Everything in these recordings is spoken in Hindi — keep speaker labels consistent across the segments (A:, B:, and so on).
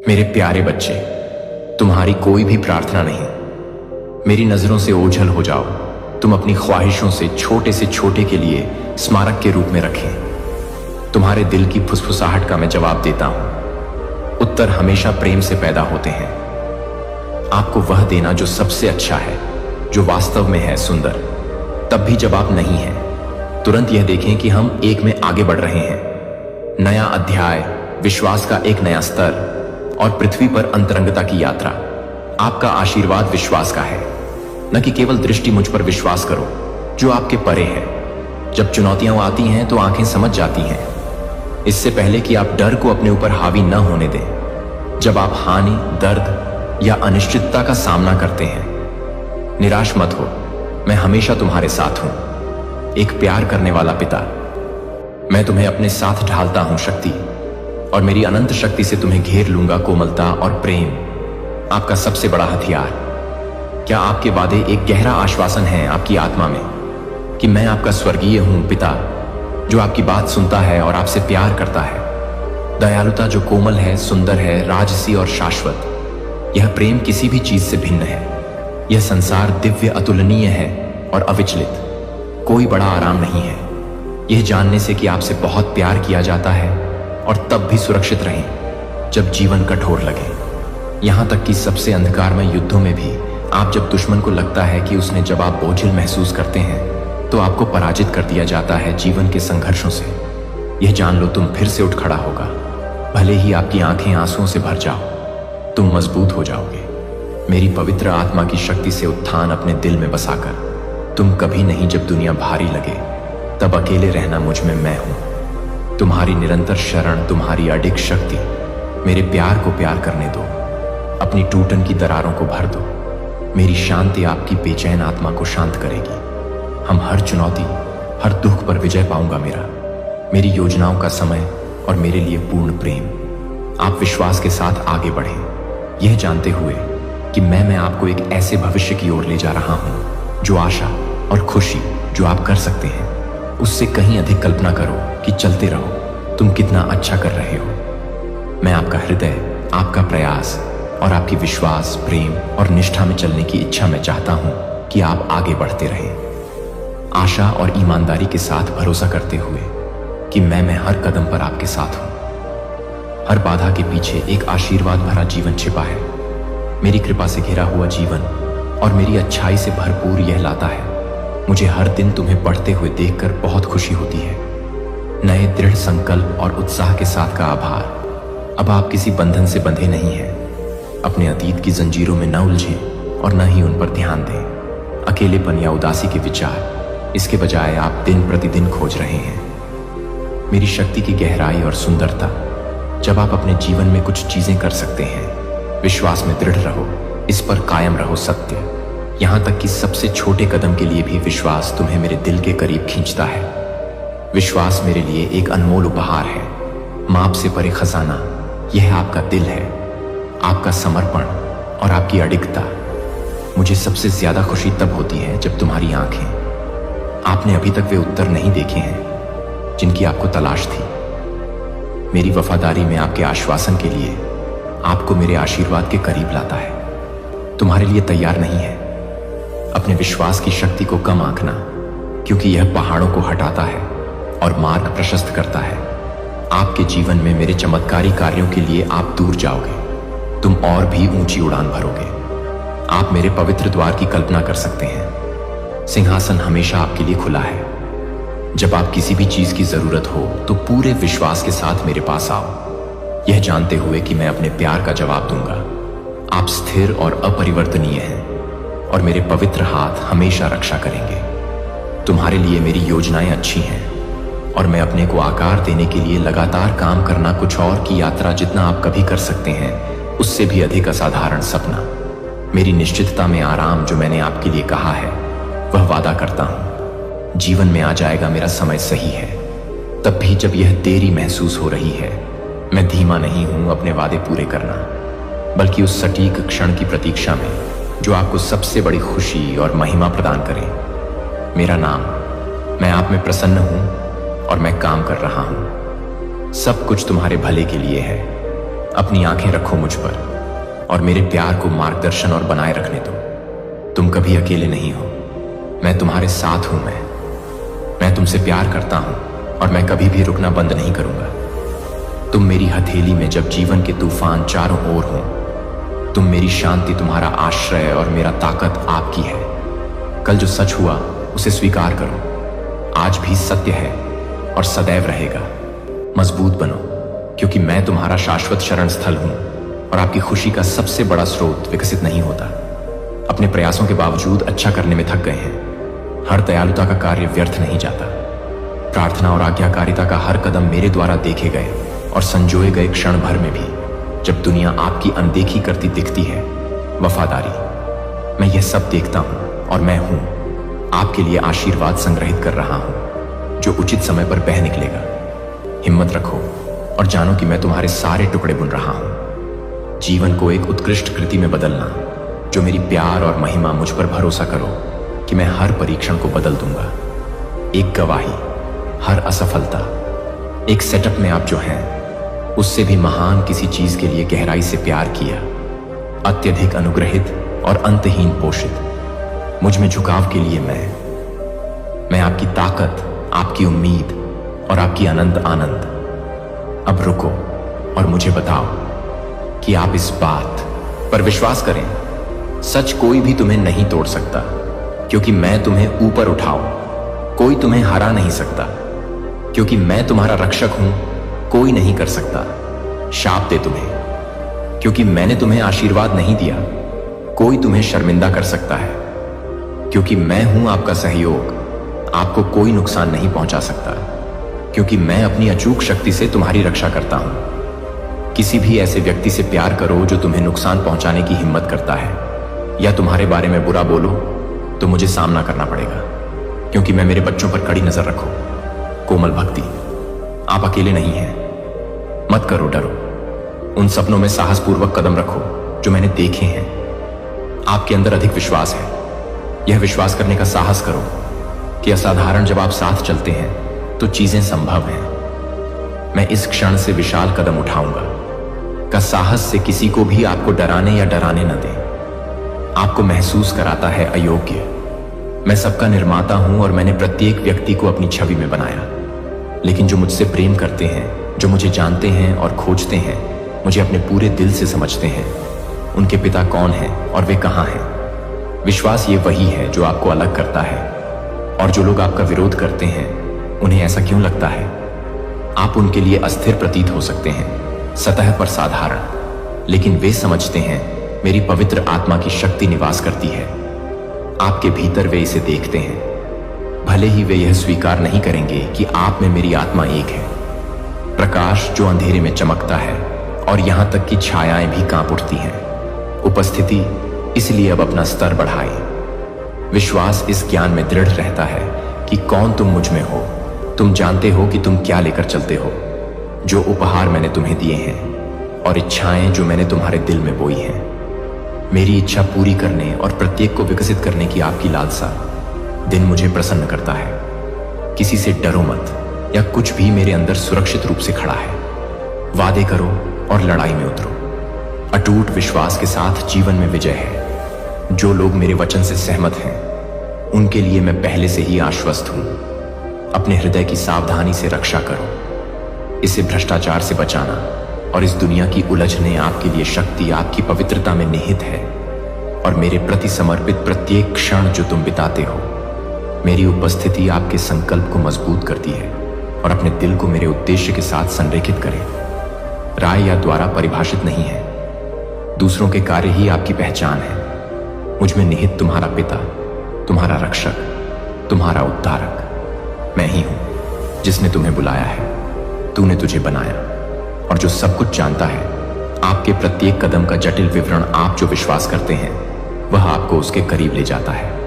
A: मेरे प्यारे बच्चे, तुम्हारी कोई भी प्रार्थना नहीं, मेरी नजरों से ओझल हो जाओ। तुम अपनी ख्वाहिशों से छोटे के लिए स्मारक के रूप में रखें। तुम्हारे दिल की फुसफुसाहट का मैं जवाब देता हूं। उत्तर हमेशा प्रेम से पैदा होते हैं। आपको वह देना जो सबसे अच्छा है, जो वास्तव में है सुंदर। तब भी जब आप नहीं हैं, तुरंत यह देखें कि हम एक में आगे बढ़ रहे हैं। नया अध्याय, विश्वास का एक नया स्तर और पृथ्वी पर अंतरंगता की यात्रा। आपका आशीर्वाद विश्वास का है, न कि केवल दृष्टि। मुझ पर विश्वास करो जो आपके परे है। जब चुनौतियां आती हैं तो आंखें समझ जाती हैं, इससे पहले कि आप डर को अपने ऊपर हावी न होने दें। जब आप हानि, दर्द या अनिश्चितता का सामना करते हैं, निराश मत हो। मैं हमेशा तुम्हारे साथ हूं, एक प्यार करने वाला पिता। मैं तुम्हें अपने साथ ढालता हूं शक्ति, और मेरी अनंत शक्ति से तुम्हें घेर लूंगा। कोमलता और प्रेम आपका सबसे बड़ा हथियार। क्या आपके वादे एक गहरा आश्वासन है आपकी आत्मा में कि मैं आपका स्वर्गीय हूं पिता, जो आपकी बात सुनता है और आपसे प्यार करता है। दयालुता जो कोमल है, सुंदर है, राजसी और शाश्वत। यह प्रेम किसी भी चीज से भिन्न है। यह संसार दिव्य, अतुलनीय है और अविचलित। कोई बड़ा आराम नहीं है यह जानने से कि आपसे बहुत प्यार किया जाता है, और तब भी सुरक्षित रहें जब जीवन कठोर लगे। यहां तक कि सबसे अंधकारमय युद्धों में भी आप जब दुश्मन को लगता है कि उसने, जब आप बोझिल महसूस करते हैं, तो आपको पराजित कर दिया जाता है जीवन के संघर्षों से। यह जान लो तुम फिर से उठ खड़ा होगा। भले ही आपकी आंखें आंसुओं से भर जाओ, तुम मजबूत हो जाओगे। मेरी पवित्र आत्मा की शक्ति से उत्थान अपने दिल में बसाकर तुम कभी नहीं, जब दुनिया भारी लगे, तब अकेले रहना मुझ में मैं हूं। तुम्हारी निरंतर शरण, तुम्हारी अडिग शक्ति मेरे प्यार को प्यार करने दो। अपनी टूटन की दरारों को भर दो। मेरी शांति आपकी बेचैन आत्मा को शांत करेगी। हम हर चुनौती, हर दुख पर विजय पाऊंगा मेरी योजनाओं का समय और मेरे लिए पूर्ण प्रेम। आप विश्वास के साथ आगे बढ़ें, यह जानते हुए कि मैं आपको एक ऐसे भविष्य की ओर ले जा रहा हूं जो आशा और खुशी जो आप कर सकते हैं, उससे कहीं अधिक कल्पना करो कि चलते रहो। तुम कितना अच्छा कर रहे हो। मैं आपका हृदय, आपका प्रयास और आपकी विश्वास, प्रेम और निष्ठा में चलने की इच्छा मैं चाहता हूं कि आप आगे बढ़ते रहें, आशा और ईमानदारी के साथ भरोसा करते हुए कि मैं हर कदम पर आपके साथ हूं। हर बाधा के पीछे एक आशीर्वाद भरा जीवन छिपा है। मेरी कृपा से घिरा हुआ जीवन और मेरी अच्छाई से भरपूर यह लाता है। मुझे हर दिन तुम्हें बढ़ते हुए देखकर बहुत खुशी होती है। नए दृढ़ संकल्प और उत्साह के साथ का आभार। अब आप किसी बंधन से बंधे नहीं हैं। अपने अतीत की जंजीरों में न उलझें और न ही उन पर ध्यान दें। अकेलेपन या उदासी के विचार, इसके बजाय आप दिन प्रतिदिन खोज रहे हैं मेरी शक्ति की गहराई और सुंदरता। जब आप अपने जीवन में कुछ चीजें कर सकते हैं, विश्वास में दृढ़ रहो, इस पर कायम रहो। सत्य, यहां तक कि सबसे छोटे कदम के लिए भी विश्वास तुम्हें मेरे दिल के करीब खींचता है। विश्वास मेरे लिए एक अनमोल उपहार है, माप से परे खजाना। यह आपका दिल है, आपका समर्पण और आपकी अडिगता। मुझे सबसे ज्यादा खुशी तब होती है जब तुम्हारी आंखें, आपने अभी तक वे उत्तर नहीं देखे हैं जिनकी आपको तलाश थी। मेरी वफादारी में आपके आश्वासन के लिए आपको मेरे आशीर्वाद के करीब लाता है। तुम्हारे लिए तैयार नहीं है। अपने विश्वास की शक्ति को कम आंकना, क्योंकि यह पहाड़ों को हटाता है और मार्ग प्रशस्त करता है। आपके जीवन में मेरे चमत्कारी कार्यों के लिए आप दूर जाओगे, तुम और भी ऊंची उड़ान भरोगे। आप मेरे पवित्र द्वार की कल्पना कर सकते हैं। सिंहासन हमेशा आपके लिए खुला है। जब आप किसी भी चीज की जरूरत हो तो पूरे विश्वास के साथ मेरे पास आओ, यह जानते हुए कि मैं अपने प्यार का जवाब दूंगा। आप स्थिर और अपरिवर्तनीय हैं और मेरे पवित्र हाथ हमेशा रक्षा करेंगे। तुम्हारे लिए मेरी योजनाएं अच्छी हैं और मैं अपने को आकार देने के लिए लगातार काम करना, कुछ और की यात्रा जितना आप कभी कर सकते हैं उससे भी अधिक असाधारण सपना। मेरी निश्चितता में आराम, जो मैंने आपके लिए कहा है वह वादा करता हूं जीवन में आ जाएगा। मेरा समय सही है। तब भी जब यह देरी महसूस हो रही है, मैं धीमा नहीं हूं अपने वादे पूरे करना, बल्कि उस सटीक क्षण की प्रतीक्षा में जो आपको सबसे बड़ी खुशी और महिमा प्रदान करे। मेरा नाम, मैं आप में प्रसन्न हूं और मैं काम कर रहा हूं। सब कुछ तुम्हारे भले के लिए है। अपनी आंखें रखो मुझ पर और मेरे प्यार को मार्गदर्शन और बनाए रखने दो। तुम कभी अकेले नहीं हो, मैं तुम्हारे साथ हूं। मैं तुमसे प्यार करता हूं और मैं कभी भी रुकना बंद नहीं करूंगा। तुम मेरी हथेली में जब जीवन के तूफान चारों ओर हों, तुम मेरी शांति, तुम्हारा आश्रय और मेरा ताकत आपकी है। कल जो सच हुआ उसे स्वीकार करो, आज भी सत्य है और सदैव रहेगा। मजबूत बनो, क्योंकि मैं तुम्हारा शाश्वत शरण स्थल हूं और आपकी खुशी का सबसे बड़ा स्रोत विकसित नहीं होता। अपने प्रयासों के बावजूद अच्छा करने में थक गए हैं। हर दयालुता का कार्य व्यर्थ नहीं जाता। प्रार्थना और आज्ञाकारिता का हर कदम मेरे द्वारा देखे गए और संजोए गए क्षण भर में भी, जब दुनिया आपकी अनदेखी करती दिखती है, वफादारी, मैं यह सब देखता हूं और मैं हूं आपके लिए आशीर्वाद संग्रहित कर रहा हूं, जो उचित समय पर बह निकलेगा। हिम्मत रखो और जानो कि मैं तुम्हारे सारे टुकड़े बुन रहा हूं। जीवन को एक उत्कृष्ट कृति में बदलना, जो मेरी प्यार और महिमा। मुझ पर भरोसा करो कि मैं हर परीक्षण को बदल दूंगा। एक गवाही, हर असफलता, एक सेटअप में आप जो हैं उससे भी महान किसी चीज के लिए गहराई से प्यार किया, अत्यधिक अनुग्रहित और अंतहीन पोषित। मुझ में झुकाव के लिए मैं आपकी ताकत, आपकी उम्मीद और आपकी अनंत आनंद। अब रुको और मुझे बताओ कि आप इस बात पर विश्वास करें, सच कोई भी तुम्हें नहीं तोड़ सकता, क्योंकि मैं तुम्हें ऊपर उठाऊं कोई तुम्हें हरा नहीं सकता। क्योंकि मैं तुम्हारा रक्षक हूं, कोई नहीं कर सकता शाप दे तुम्हें। क्योंकि मैंने तुम्हें आशीर्वाद नहीं दिया, कोई तुम्हें शर्मिंदा कर सकता है। क्योंकि मैं हूं आपका सहयोग, आपको कोई नुकसान नहीं पहुंचा सकता। क्योंकि मैं अपनी अचूक शक्ति से तुम्हारी रक्षा करता हूं। किसी भी ऐसे व्यक्ति से प्यार करो जो तुम्हें नुकसान पहुंचाने की हिम्मत करता है या तुम्हारे बारे में बुरा बोलो, तो मुझे सामना करना पड़ेगा। क्योंकि मैं मेरे बच्चों पर कड़ी नजर रखो। कोमल भक्ति, आप अकेले नहीं हैं। मत करो डरो। उन सपनों में साहसपूर्वक कदम रखो जो मैंने देखे हैं। आपके अंदर अधिक विश्वास है। यह विश्वास करने का साहस करो कि असाधारण जब आप साथ चलते हैं तो चीजें संभव हैं। मैं इस क्षण से विशाल कदम उठाऊंगा का साहस से किसी को भी आपको डराने या डराने न दें। आपको महसूस कराता है अयोग्य। मैं सबका निर्माता हूं और मैंने प्रत्येक व्यक्ति को अपनी छवि में बनाया। लेकिन जो मुझसे प्रेम करते हैं, जो मुझे जानते हैं और खोजते हैं, मुझे अपने पूरे दिल से समझते हैं, उनके पिता कौन हैं और वे कहां हैं। विश्वास ये वही है जो आपको अलग करता है। और जो लोग आपका विरोध करते हैं, उन्हें ऐसा क्यों लगता है? आप उनके लिए अस्थिर प्रतीत हो सकते हैं, सतह पर साधारण, लेकिन वे समझते हैं मेरी पवित्र आत्मा की शक्ति निवास करती है। आपके भीतर वे इसे देखते हैं। भले ही वे यह स्वीकार नहीं करेंगे कि आप में मेरी आत्मा एक है। प्रकाश जो अंधेरे में चमकता है और यहां तक कि छायाएं भी कांप उठती हैं। उपस्थिति, इसलिए अब अपना स्तर बढ़ाएं। विश्वास इस ज्ञान में दृढ़ रहता है कि कौन तुम मुझ में हो। तुम जानते हो कि तुम क्या लेकर चलते हो, जो उपहार मैंने तुम्हें दिए हैं और इच्छाएं जो मैंने तुम्हारे दिल में बोई हैं। मेरी इच्छा पूरी करने और प्रत्येक को विकसित करने की आपकी लालसा दिन मुझे प्रसन्न करता है। किसी से डरो मत या कुछ भी मेरे अंदर सुरक्षित रूप से खड़ा है। वादे करो और लड़ाई में उतरो। अटूट विश्वास के साथ जीवन में विजय है। जो लोग मेरे वचन से सहमत हैं, उनके लिए मैं पहले से ही आश्वस्त हूं। अपने हृदय की सावधानी से रक्षा करो। इसे भ्रष्टाचार से बचाना और इस दुनिया की उलझने आपके लिए शक्ति आपकी पवित्रता में निहित है। और मेरे प्रति समर्पित प्रत्येक क्षण जो तुम बिताते हो, मेरी उपस्थिति आपके संकल्प को मजबूत करती है और अपने दिल को मेरे उद्देश्य के साथ संरेखित करें। राय या द्वारा परिभाषित नहीं है। दूसरों के कार्य ही आपकी पहचान है। मुझ में निहित तुम्हारा पिता, तुम्हारा रक्षक, तुम्हारा उद्धारक मैं ही हूं, जिसने तुम्हें बुलाया है। तूने तुझे बनाया और जो सब कुछ जानता है। आपके प्रत्येक कदम का जटिल विवरण आप जो विश्वास करते हैं, वह आपको उसके करीब ले जाता है।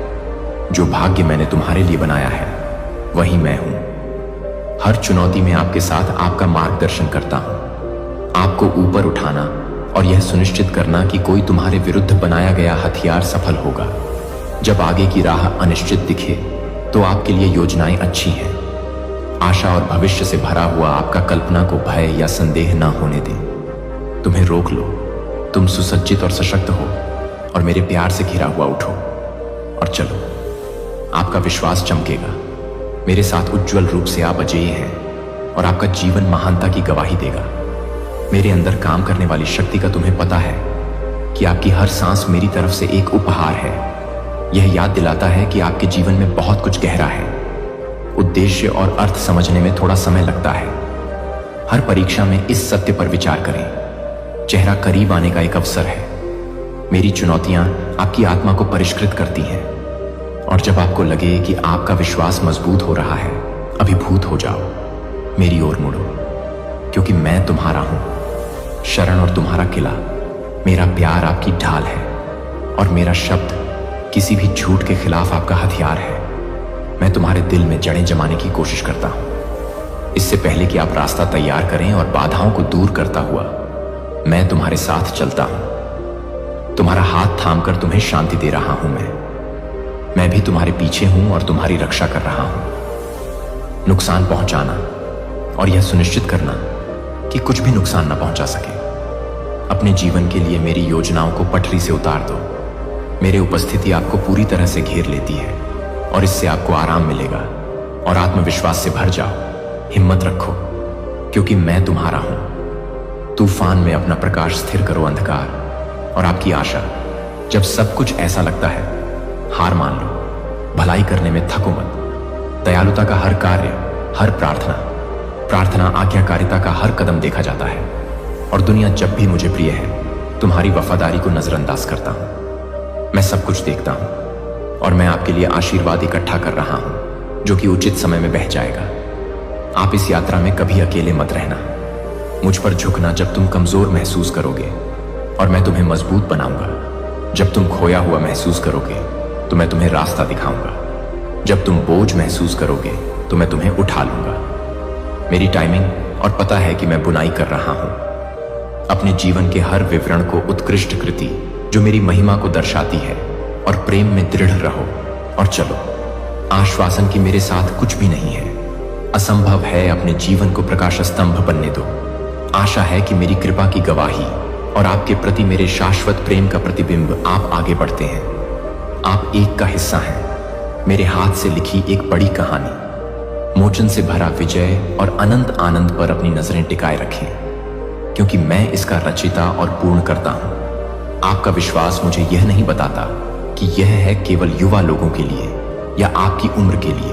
A: जो भाग्य मैंने तुम्हारे लिए बनाया है, वही मैं हूं। हर चुनौती में आपके साथ आपका मार्गदर्शन करता हूं। आपको ऊपर उठाना और यह सुनिश्चित करना कि कोई तुम्हारे विरुद्ध बनाया गया हथियार सफल होगा। जब आगे की राह अनिश्चित दिखे, तो आपके लिए योजनाएं अच्छी हैं। आशा और भविष्य से भरा हुआ आपका कल्पना को भय या संदेह ना होने दें। तुम्हें रोक लो। तुम सुसज्जित और सशक्त हो और मेरे प्यार से घिरा हुआ उठो और चलो। आपका विश्वास चमकेगा। मेरे साथ उज्जवल रूप से आप अजेय हैं और आपका जीवन महानता की गवाही देगा। मेरे अंदर काम करने वाली शक्ति का तुम्हें पता है कि आपकी हर सांस मेरी तरफ से एक उपहार है। यह याद दिलाता है कि आपके जीवन में बहुत कुछ गहरा है। उद्देश्य और अर्थ समझने में थोड़ा समय लगता है। हर परीक्षा में इस सत्य पर विचार करें, चेहरा करीब आने का एक अवसर है। मेरी चुनौतियां आपकी आत्मा को परिष्कृत करती हैं और जब आपको लगे कि आपका विश्वास मजबूत हो रहा है, अभिभूत हो जाओ, मेरी ओर मुड़ो, क्योंकि मैं तुम्हारा हूं, शरण और तुम्हारा किला। मेरा प्यार आपकी ढाल है और मेरा शब्द किसी भी झूठ के खिलाफ आपका हथियार है। मैं तुम्हारे दिल में जड़ें जमाने की कोशिश करता हूं। इससे पहले कि आप रास्ता तैयार करें और बाधाओं को दूर करता हुआ मैं तुम्हारे साथ चलता हूं। तुम्हारा हाथ थामकर तुम्हें शांति दे रहा हूं। मैं भी तुम्हारे पीछे हूं और तुम्हारी रक्षा कर रहा हूं। नुकसान पहुंचाना और यह सुनिश्चित करना कि कुछ भी नुकसान न पहुंचा सके। अपने जीवन के लिए मेरी योजनाओं को पटरी से उतार दो। मेरी उपस्थिति आपको पूरी तरह से घेर लेती है और इससे आपको आराम मिलेगा और आत्मविश्वास से भर जाओ। हिम्मत रखो, क्योंकि मैं तुम्हारा हूं। तूफान में अपना प्रकाश स्थिर करो अंधकार और आपकी आशा। जब सब कुछ ऐसा लगता है, हार मान लो। भलाई करने में थको मत। दयालुता का हर कार्य, हर प्रार्थना आज्ञाकारिता का हर कदम देखा जाता है और दुनिया जब भी मुझे प्रिय है, तुम्हारी वफादारी को नजरअंदाज करता हूं। मैं सब कुछ देखता हूं और मैं आपके लिए आशीर्वाद इकट्ठा कर रहा हूं, जो कि उचित समय में बह जाएगा। आप इस यात्रा में कभी अकेले मत रहना। मुझ पर झुकना जब तुम कमजोर महसूस करोगे और मैं तुम्हें मजबूत बनाऊंगा। जब तुम खोया हुआ महसूस करोगे तो मैं तुम्हें रास्ता दिखाऊंगा। जब तुम बोझ महसूस करोगे तो मैं तुम्हें उठा लूंगा। मेरी टाइमिंग और पता है कि मैं बुनाई कर रहा हूं। अपने जीवन के हर विवरण को उत्कृष्ट कृति जो मेरी महिमा को दर्शाती है और प्रेम में दृढ़ रहो और चलो। आश्वासन कि मेरे साथ कुछ भी नहीं है, असंभव है अपने जीवन को प्रकाश स्तंभ बनने दो। आशा है कि मेरी कृपा की गवाही और आपके प्रति मेरे शाश्वत प्रेम का प्रतिबिंब आप आगे बढ़ते हैं। आप एक का हिस्सा हैं, मेरे हाथ से लिखी एक बड़ी कहानी। मोचन से भरा विजय और अनंत आनंद पर अपनी नजरें टिकाए रखें, क्योंकि मैं इसका रचिता और पूर्ण करता हूं। आपका विश्वास मुझे यह नहीं बताता कि यह है केवल युवा लोगों के लिए या आपकी उम्र के लिए।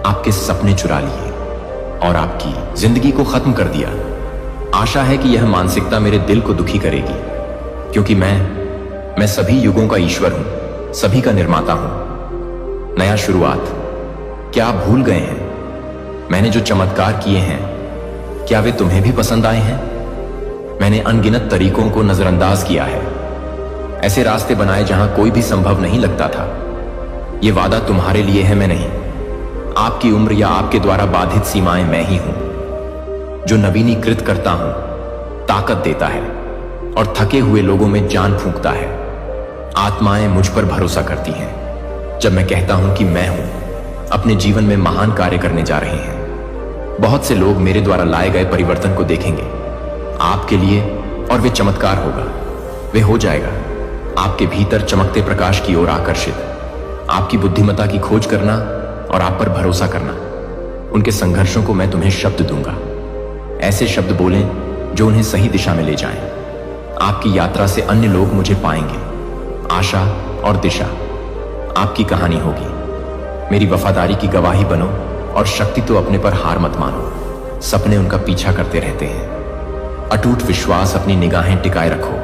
A: आपके सपने चुरा लिए और आपकी जिंदगी को खत्म कर दिया। आशा है कि यह मानसिकता मेरे दिल को दुखी करेगी, क्योंकि मैं सभी युगों का ईश्वर हूं, सभी का निर्माता हूं। नया शुरुआत, क्या आप भूल गए हैं मैंने जो चमत्कार किए हैं, क्या वे तुम्हें भी पसंद आए हैं? मैंने अनगिनत तरीकों को नजरअंदाज किया है, ऐसे रास्ते बनाए जहां कोई भी संभव नहीं लगता था। यह वादा तुम्हारे लिए है, मैं नहीं। आपकी उम्र या आपके द्वारा बाधित सीमाएं मैं ही हूं, जो नवीनीकृत करता हूं, ताकत देता है और थके हुए लोगों में जान फूंकता है। आत्माएं मुझ पर भरोसा करती हैं जब मैं कहता हूं कि मैं हूं। अपने जीवन में महान कार्य करने जा रहे हैं। बहुत से लोग मेरे द्वारा लाए गए परिवर्तन को देखेंगे आपके लिए और वे चमत्कार होगा। वे हो जाएगा आपके भीतर चमकते प्रकाश की ओर आकर्षित। आपकी बुद्धिमत्ता की खोज करना और आप पर भरोसा करना। उनके संघर्षों को मैं तुम्हें शब्द दूंगा, ऐसे शब्द बोलें जो उन्हें सही दिशा में ले जाएं। आपकी यात्रा से अन्य लोग मुझे पाएंगे। आशा और दिशा आपकी कहानी होगी। मेरी वफादारी की गवाही बनो और शक्ति तो अपने पर हार मत मानो। सपने उनका पीछा करते रहते हैं। अटूट विश्वास, अपनी निगाहें टिकाए रखो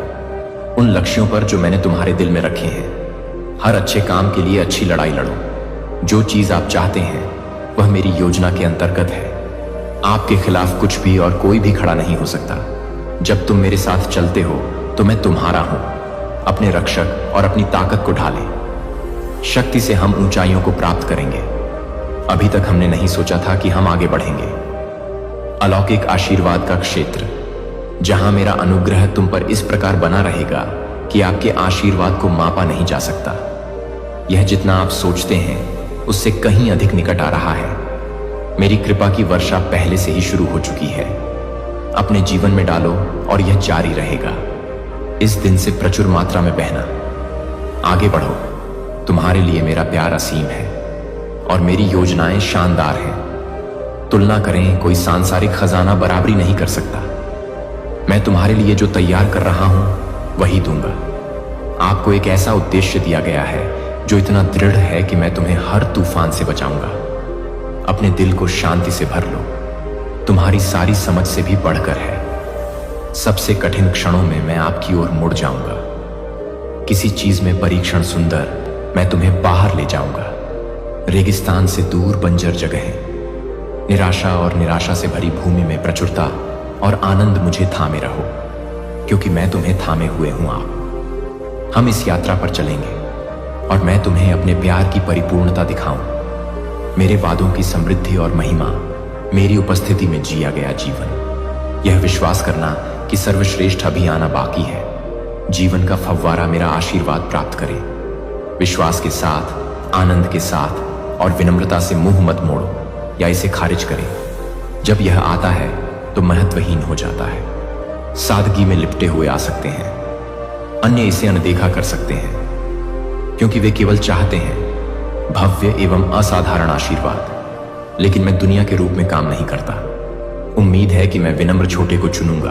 A: उन लक्ष्यों पर जो मैंने तुम्हारे दिल में रखे हैं। हर अच्छे काम के लिए अच्छी लड़ाई लड़ो। जो चीज आप चाहते हैं वह मेरी योजना के अंतर्गत है। आपके खिलाफ कुछ भी और कोई भी खड़ा नहीं हो सकता। जब तुम मेरे साथ चलते हो तो मैं तुम्हारा हूं। अपने रक्षक और अपनी ताकत को ढालें। शक्ति से हम ऊंचाइयों को प्राप्त करेंगे। अभी तक हमने नहीं सोचा था कि हम आगे बढ़ेंगे। अलौकिक आशीर्वाद का क्षेत्र, जहां मेरा अनुग्रह तुम पर इस प्रकार बना रहेगा कि आपके आशीर्वाद को मापा नहीं जा सकता। यह जितना आप सोचते हैं उससे कहीं अधिक निकट आ रहा है। मेरी कृपा की वर्षा पहले से ही शुरू हो चुकी है। अपने जीवन में डालो और यह जारी रहेगा। इस दिन से प्रचुर मात्रा में बहना। आगे बढ़ो, तुम्हारे लिए मेरा प्यार असीम है और मेरी योजनाएं शानदार हैं। तुलना करें, कोई सांसारिक खजाना बराबरी नहीं कर सकता। मैं तुम्हारे लिए जो तैयार कर रहा हूं वही दूंगा। आपको एक ऐसा उद्देश्य दिया गया है जो इतना दृढ़ है कि मैं तुम्हें हर तूफान से बचाऊंगा। अपने दिल को शांति से भर लो, तुम्हारी सारी समझ से भी बढ़कर है। सबसे कठिन क्षणों में मैं आपकी ओर मुड़ जाऊंगा। किसी चीज में परीक्षण सुंदर, मैं तुम्हें बाहर ले जाऊंगा। रेगिस्तान से दूर बंजर जगहें, निराशा और निराशा से भरी भूमि में प्रचुरता और आनंद मुझे थामे रहो, क्योंकि मैं तुम्हें थामे हुए हूं। आप हम इस यात्रा पर चलेंगे और मैं तुम्हें अपने प्यार की परिपूर्णता दिखाऊं। मेरे वादों की समृद्धि और महिमा, मेरी उपस्थिति में जिया गया जीवन। यह विश्वास करना कि सर्वश्रेष्ठ अभी आना बाकी है। जीवन का फव्वारा मेरा आशीर्वाद प्राप्त करे। विश्वास के साथ, आनंद के साथ और विनम्रता से मुंह मत मोड़ो या इसे खारिज करें। जब यह आता है तो महत्वहीन हो जाता है। सादगी में लिपटे हुए आ सकते हैं, अन्य इसे अनदेखा कर सकते हैं, क्योंकि वे केवल चाहते हैं भव्य एवं असाधारण आशीर्वाद। लेकिन मैं दुनिया के रूप में काम नहीं करता। उम्मीद है कि मैं विनम्र छोटे को चुनूंगा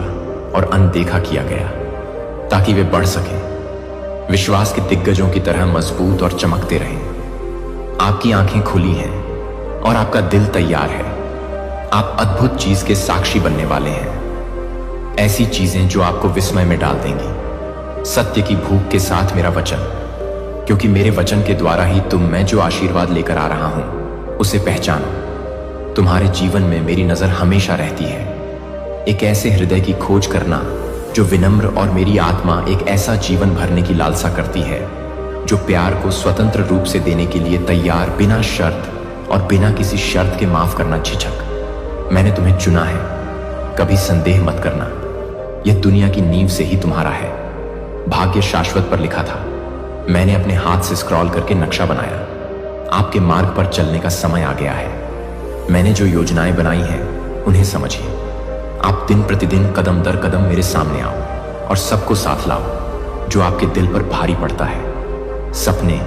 A: और अनदेखा किया गया, ताकि वे बढ़ सकें, विश्वास के दिग्गजों की तरह मजबूत और चमकते रहें। आपकी आंखें खुली हैं और आपका दिल तैयार है। आप अद्भुत चीज के साक्षी बनने वाले हैं, ऐसी चीजें जो आपको विस्मय में डाल देंगी। सत्य की भूख के साथ मेरा वचन, क्योंकि मेरे वचन के द्वारा ही मैं जो आशीर्वाद लेकर आ रहा हूं उसे पहचानो। तुम्हारे जीवन में मेरी नजर हमेशा रहती है। एक ऐसे हृदय की खोज करना जो विनम्र, और मेरी आत्मा एक ऐसा जीवन भरने की लालसा करती है जो प्यार को स्वतंत्र रूप से देने के लिए तैयार, बिना शर्त और बिना किसी शर्त के माफ करना झिझक। मैंने तुम्हें चुना है, कभी संदेह मत करना। यह दुनिया की नींव से ही तुम्हारा है। भाग्य शाश्वत पर लिखा था। मैंने अपने हाथ से स्क्रॉल करके नक्शा बनाया। आपके मार्ग पर चलने का समय आ गया है। मैंने जो योजनाएं बनाई हैं उन्हें समझिए। आप दिन प्रतिदिन कदम दर कदम मेरे सामने आओ और सबको साथ लाओ जो आपके दिल पर भारी पड़ता है। सपने,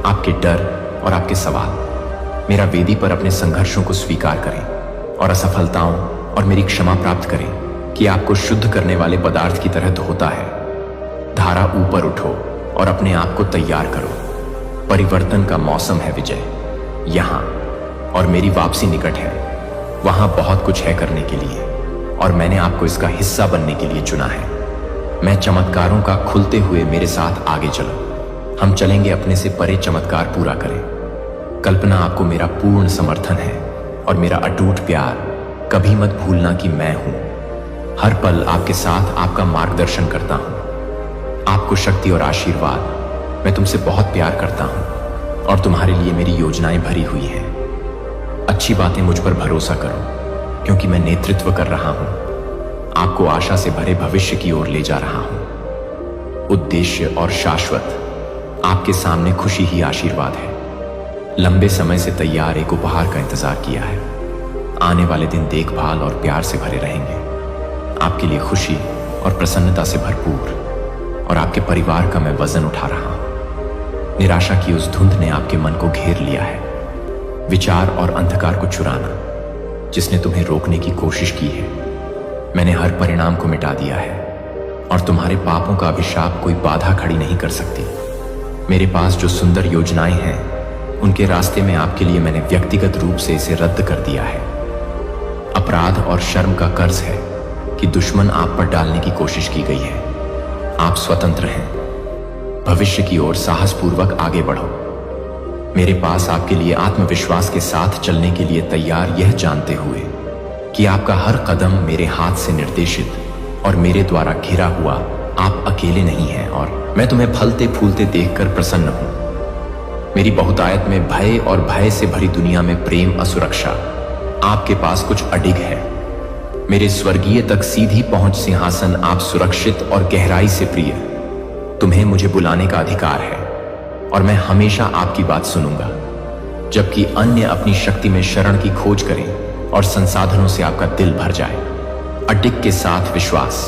A: आपके डर और आपके सवाल। मेरा वेदी पर अपने संघर्षों को स्वीकार करें और असफलताओं और मेरी क्षमा प्राप्त करें कि आपको शुद्ध करने वाले पदार्थ की तरह धोता है। धारा ऊपर उठो और अपने आप को तैयार करो। परिवर्तन का मौसम है विजय यहां, और मेरी वापसी निकट है। वहां बहुत कुछ है करने के लिए और मैंने आपको इसका हिस्सा बनने के लिए चुना है। मैं चमत्कारों का खुलते हुए, मेरे साथ आगे चलो। हम चलेंगे, अपने से परे चमत्कार पूरा करें। कल्पना आपको मेरा पूर्ण समर्थन है और मेरा अटूट प्यार। कभी मत भूलना कि मैं हूं। हर पल आपके साथ आपका मार्गदर्शन करता हूं। आपको शक्ति और आशीर्वाद। मैं तुमसे बहुत प्यार करता हूं और तुम्हारे लिए मेरी योजनाएं भरी हुई हैं। अच्छी बातें मुझ पर भरोसा करो, क्योंकि मैं नेतृत्व कर रहा हूं। आपको आशा से भरे भविष्य की ओर ले जा रहा हूं। उद्देश्य और शाश्वत। आपके सामने खुशी ही आशीर्वाद है। लंबे समय से तैयार एक उपहार का इंतजार किया है। आने वाले दिन देखभाल और प्यार से भरे रहेंगे। आपके लिए खुशी और प्रसन्नता से भरपूर, और आपके परिवार का मैं वजन उठा रहा हूं। निराशा की उस धुंध ने आपके मन को घेर लिया है। विचार और अंधकार को चुराना, जिसने तुम्हें रोकने की कोशिश की है, मैंने हर परिणाम को मिटा दिया है, और तुम्हारे पापों का अभिशाप कोई बाधा खड़ी नहीं कर सकती। मेरे पास जो सुंदर योजनाएं हैं, उनके रास्ते में आपके लिए मैंने व्यक्तिगत रूप से इसे रद्द कर दिया है। अपराध और शर्म का कर्ज है कि दुश्मन आप पर डालने की कोशिश की गई है। आप स्वतंत्र हैं। भविष्य की ओर साहसपूर्वक आगे बढ़ो। मेरे पास आपके लिए आत्मविश्वास के साथ चलने के लिए तैयार, यह जानते हुए कि आपका हर कदम मेरे हाथ से निर्देशित और मेरे द्वारा घिरा हुआ। आप अकेले नहीं हैं और मैं तुम्हें फलते फूलते देखकर प्रसन्न हूं। मेरी बहुतायत में भय और भय से भरी दुनिया में प्रेम, असुरक्षा। आपके पास कुछ अडिग है। मेरे स्वर्गीय तक सीधी पहुंच सिंहासन। आप सुरक्षित और गहराई से प्रिय। तुम्हें मुझे बुलाने का अधिकार है और मैं हमेशा आपकी बात सुनूंगा, जबकि अन्य अपनी शक्ति में शरण की खोज करें और संसाधनों से आपका दिल भर जाए। अडिग के साथ विश्वास।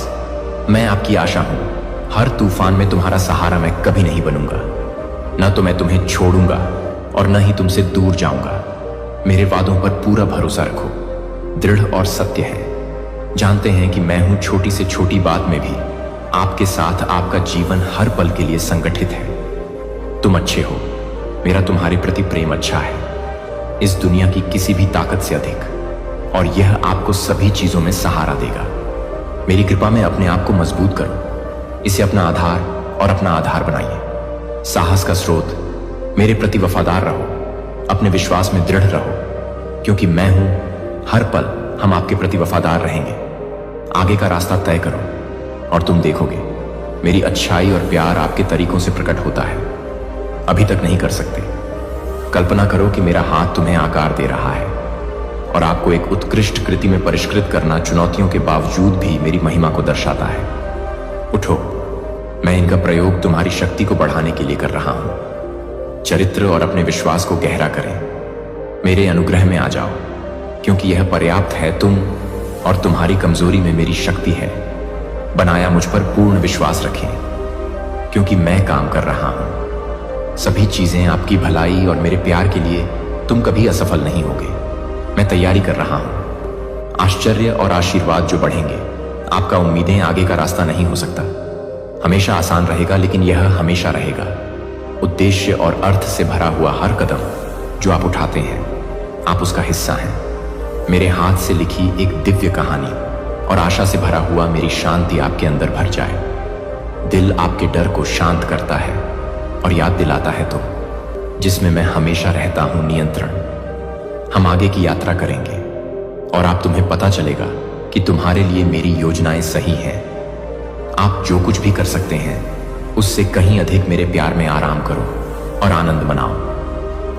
A: मैं आपकी आशा हूं। हर तूफान में तुम्हारा सहारा मैं कभी नहीं बनूंगा। न तो मैं तुम्हें छोड़ूंगा और न ही तुमसे दूर जाऊंगा। मेरे वादों पर पूरा भरोसा रखो, दृढ़ और सत्य है। जानते हैं कि मैं हूं छोटी से छोटी बात में भी आपके साथ। आपका जीवन हर पल के लिए संगठित है। तुम अच्छे हो, मेरा तुम्हारे प्रति प्रेम अच्छा है, इस दुनिया की किसी भी ताकत से अधिक, और यह आपको सभी चीजों में सहारा देगा। मेरी कृपा में अपने आप को मजबूत करो, इसे अपना आधार और अपना आधार बनाइए। साहस का स्रोत, मेरे प्रति वफादार रहो, अपने विश्वास में दृढ़ रहो, क्योंकि मैं हूं। हर पल हम आपके प्रति वफादार रहेंगे। आगे का रास्ता तय करो और तुम देखोगे मेरी अच्छाई और प्यार आपके तरीकों से प्रकट होता है। अभी तक नहीं कर सकते। कल्पना करो कि मेरा हाथ तुम्हें आकार दे रहा है और आपको एक उत्कृष्ट कृति में परिष्कृत करना चुनौतियों के बावजूद भी मेरी महिमा को दर्शाता है। उठो, मैं इनका प्रयोग तुम्हारी शक्ति को बढ़ाने के लिए कर रहा हूं। चरित्र और अपने विश्वास को गहरा करें। मेरे अनुग्रह में आ जाओ, क्योंकि यह पर्याप्त है। तुम और तुम्हारी कमजोरी में मेरी शक्ति है। बनाया मुझ पर पूर्ण विश्वास रखें, क्योंकि मैं काम कर रहा हूं। सभी चीजें आपकी भलाई और मेरे प्यार के लिए। तुम कभी असफल नहीं होगे। मैं तैयारी कर रहा हूं। आश्चर्य और आशीर्वाद जो बढ़ेंगे। आपका उम्मीदें आगे का रास्ता नहीं हो सकता। हमेशा आसान रहेगा, लेकिन यह हमेशा रहेगा। उद्देश्य और अर्थ से भरा हुआ हर कदम जो आप उठाते हैं, आप उसका हिस्सा हैं। मेरे हाथ से लिखी एक दिव्य कहानी और आशा से भरा हुआ मेरी शांति आपके अंदर भर जाए। दिल आपके डर को शांत करता है और याद दिलाता है तो, जिसमें मैं हमेशा रहता हूं नियंत्रण। हम आगे की यात्रा करेंगे और आप तुम्हें पता चलेगा कि तुम्हारे लिए मेरी योजनाएं सही हैं। आप जो कुछ भी कर सकते हैं उससे कहीं अधिक मेरे प्यार में आराम करो और आनंद मनाओ।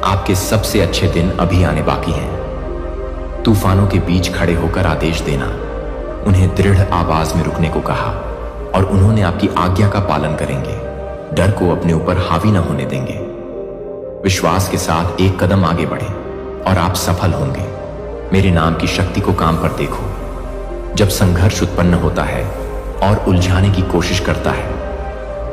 A: आपके सबसे अच्छे दिन अभी आने बाकी हैं। तूफानों के बीच खड़े होकर आदेश देना, उन्हें दृढ़ आवाज में रुकने को कहा और उन्होंने आपकी आज्ञा का पालन करेंगे। डर को अपने ऊपर हावी न होने देंगे। विश्वास के साथ एक कदम आगे बढ़े और आप सफल होंगे। मेरे नाम की शक्ति को काम पर देखो। जब संघर्ष उत्पन्न होता है और उलझाने की कोशिश करता है,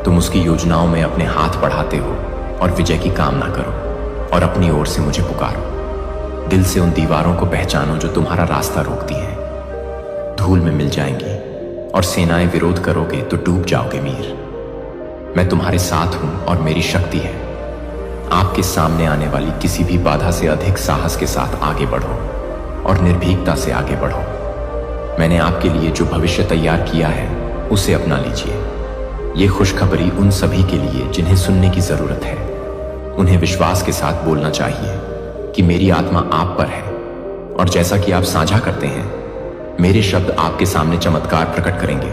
A: तुम उसकी योजनाओं में अपने हाथ बढ़ाते हो और विजय की कामना करो और अपनी ओर से मुझे पुकारो। दिल से उन दीवारों को पहचानो जो तुम्हारा रास्ता रोकती हैं। धूल में मिल जाएंगी और सेनाएं विरोध करोगे तो डूब जाओगे मीर। मैं तुम्हारे साथ हूं और मेरी शक्ति है। आपके सामने आने वाली किसी भी बाधा से अधिक साहस के साथ आगे बढ़ो और निर्भीकता से आगे बढ़ो। मैंने आपके लिए जो भविष्य तैयार किया है उसे अपना लीजिए। ये खुशखबरी उन सभी के लिए जिन्हें सुनने की जरूरत है। उन्हें विश्वास के साथ बोलना चाहिए कि मेरी आत्मा आप पर है, और जैसा कि आप साझा करते हैं, मेरे शब्द आपके सामने चमत्कार प्रकट करेंगे।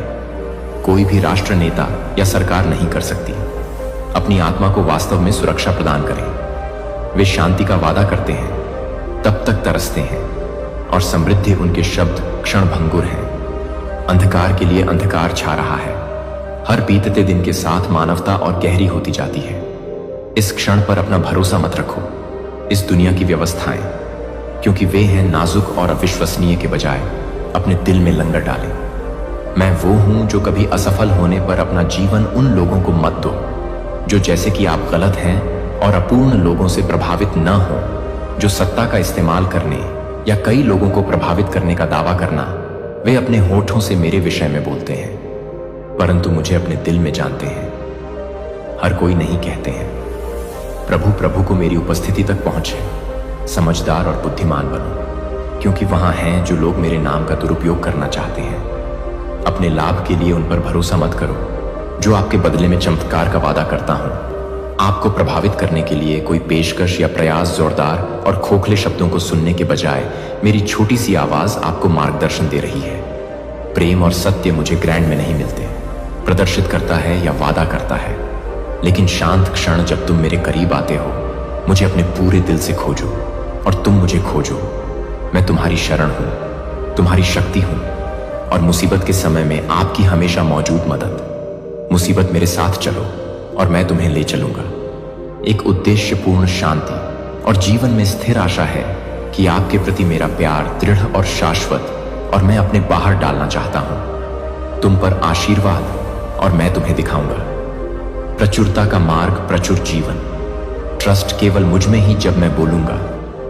A: कोई भी राष्ट्र नेता या सरकार नहीं कर सकती। अपनी आत्मा को वास्तव में सुरक्षा प्रदान करें। वे शांति का वादा करते हैं, तब तक तरसते हैं, और समृद्धि उनके शब्द क्षणभंगुर हैं। अंधकार के लिए अंधकार छा रहा है। हर बीतते दिन के साथ मानवता और गहरी होती जाती है। इस क्षण पर अपना भरोसा मत रखो इस दुनिया की व्यवस्थाएं, क्योंकि वे हैं नाजुक और अविश्वसनीय के बजाय अपने दिल में लंगर डालें। मैं वो हूं जो कभी असफल होने पर अपना जीवन उन लोगों को मत दो जो जैसे कि आप गलत हैं और अपूर्ण लोगों से प्रभावित न हो, जो सत्ता का इस्तेमाल करने या कई लोगों को प्रभावित करने का दावा करना। वे अपने होठों से मेरे विषय में बोलते हैं, परंतु मुझे अपने दिल में जानते हैं। हर कोई नहीं कहते हैं। प्रभु प्रभु को मेरी उपस्थिति तक पहुंचे। समझदार और बुद्धिमान बनो, क्योंकि वहां हैं जो लोग मेरे नाम का दुरुपयोग करना चाहते हैं। अपने लाभ के लिए उन पर भरोसा मत करो जो आपके बदले में चमत्कार का वादा करता हूं। आपको प्रभावित करने के लिए कोई पेशकश या प्रयास जोरदार और खोखले शब्दों को सुनने के बजाय मेरी छोटी सी आवाज आपको मार्गदर्शन दे रही है। प्रेम और सत्य मुझे ग्रैंड में नहीं मिलते, प्रदर्शित करता है या वादा करता है, लेकिन शांत क्षण जब तुम मेरे करीब आते हो, मुझे अपने पूरे दिल से खोजो और तुम मुझे खोजो। मैं तुम्हारी शरण हूं, तुम्हारी शक्ति हूं, और मुसीबत के समय में आपकी हमेशा मौजूद मदद। मुसीबत मेरे साथ चलो और मैं तुम्हें ले चलूंगा। एक उद्देश्यपूर्ण शांति और जीवन में स्थिर आशा है कि आपके प्रति मेरा प्यार दृढ़ और शाश्वत और मैं अपने बाहर डालना चाहता हूं। तुम पर आशीर्वाद और मैं तुम्हें दिखाऊंगा प्रचुरता का मार्ग, प्रचुर जीवन। ट्रस्ट केवल मुझ में ही जब मैं बोलूंगा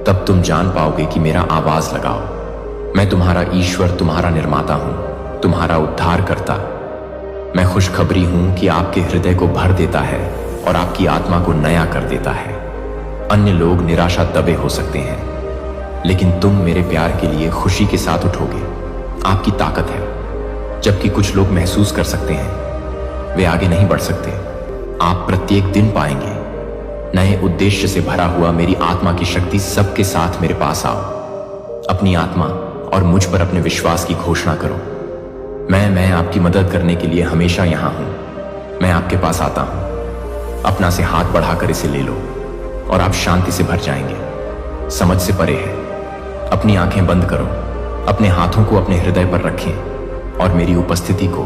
A: तब तुम जान पाओगे कि मेरा आवाज लगाओ। मैं तुम्हारा ईश्वर, तुम्हारा निर्माता हूं, तुम्हारा उद्धार करता। मैं खुशखबरी हूं कि आपके हृदय को भर देता है और आपकी आत्मा को नया कर देता है। अन्य लोग निराशा दबे हो सकते हैं, लेकिन तुम मेरे प्यार के लिए खुशी के साथ उठोगे। आपकी ताकत है। जबकि कुछ लोग महसूस कर सकते हैं, वे आगे नहीं बढ़ सकते। आप प्रत्येक दिन पाएंगे नए उद्देश्य से भरा हुआ मेरी आत्मा की शक्ति। सबके साथ मेरे पास आओ। अपनी आत्मा और मुझ पर अपने विश्वास की घोषणा करो। मैं आपकी मदद करने के लिए हमेशा यहां हूं। मैं आपके पास आता हूं। अपना से हाथ बढ़ाकर इसे ले लो और आप शांति से भर जाएंगे। समझ से परे है। अपनी आंखें बंद करो, अपने हाथों को अपने हृदय पर रखें और मेरी उपस्थिति को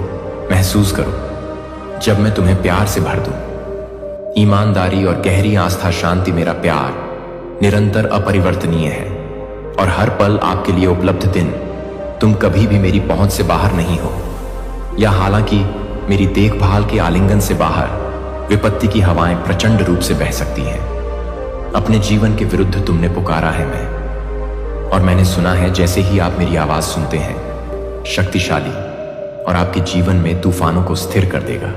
A: महसूस करो। जब मैं तुम्हें प्यार से भर दूं, ईमानदारी और गहरी आस्था, शांति, मेरा प्यार निरंतर अपरिवर्तनीय है और हर पल आपके लिए उपलब्ध दिन। तुम कभी भी मेरी पहुंच से बाहर नहीं हो, या हालांकि मेरी देखभाल के आलिंगन से बाहर विपत्ति की हवाएं प्रचंड रूप से बह सकती हैं। अपने जीवन के विरुद्ध तुमने पुकारा है और मैंने सुना है। जैसे ही आप मेरी आवाज सुनते हैं, शक्तिशाली और आपके जीवन में तूफानों को स्थिर कर देगा।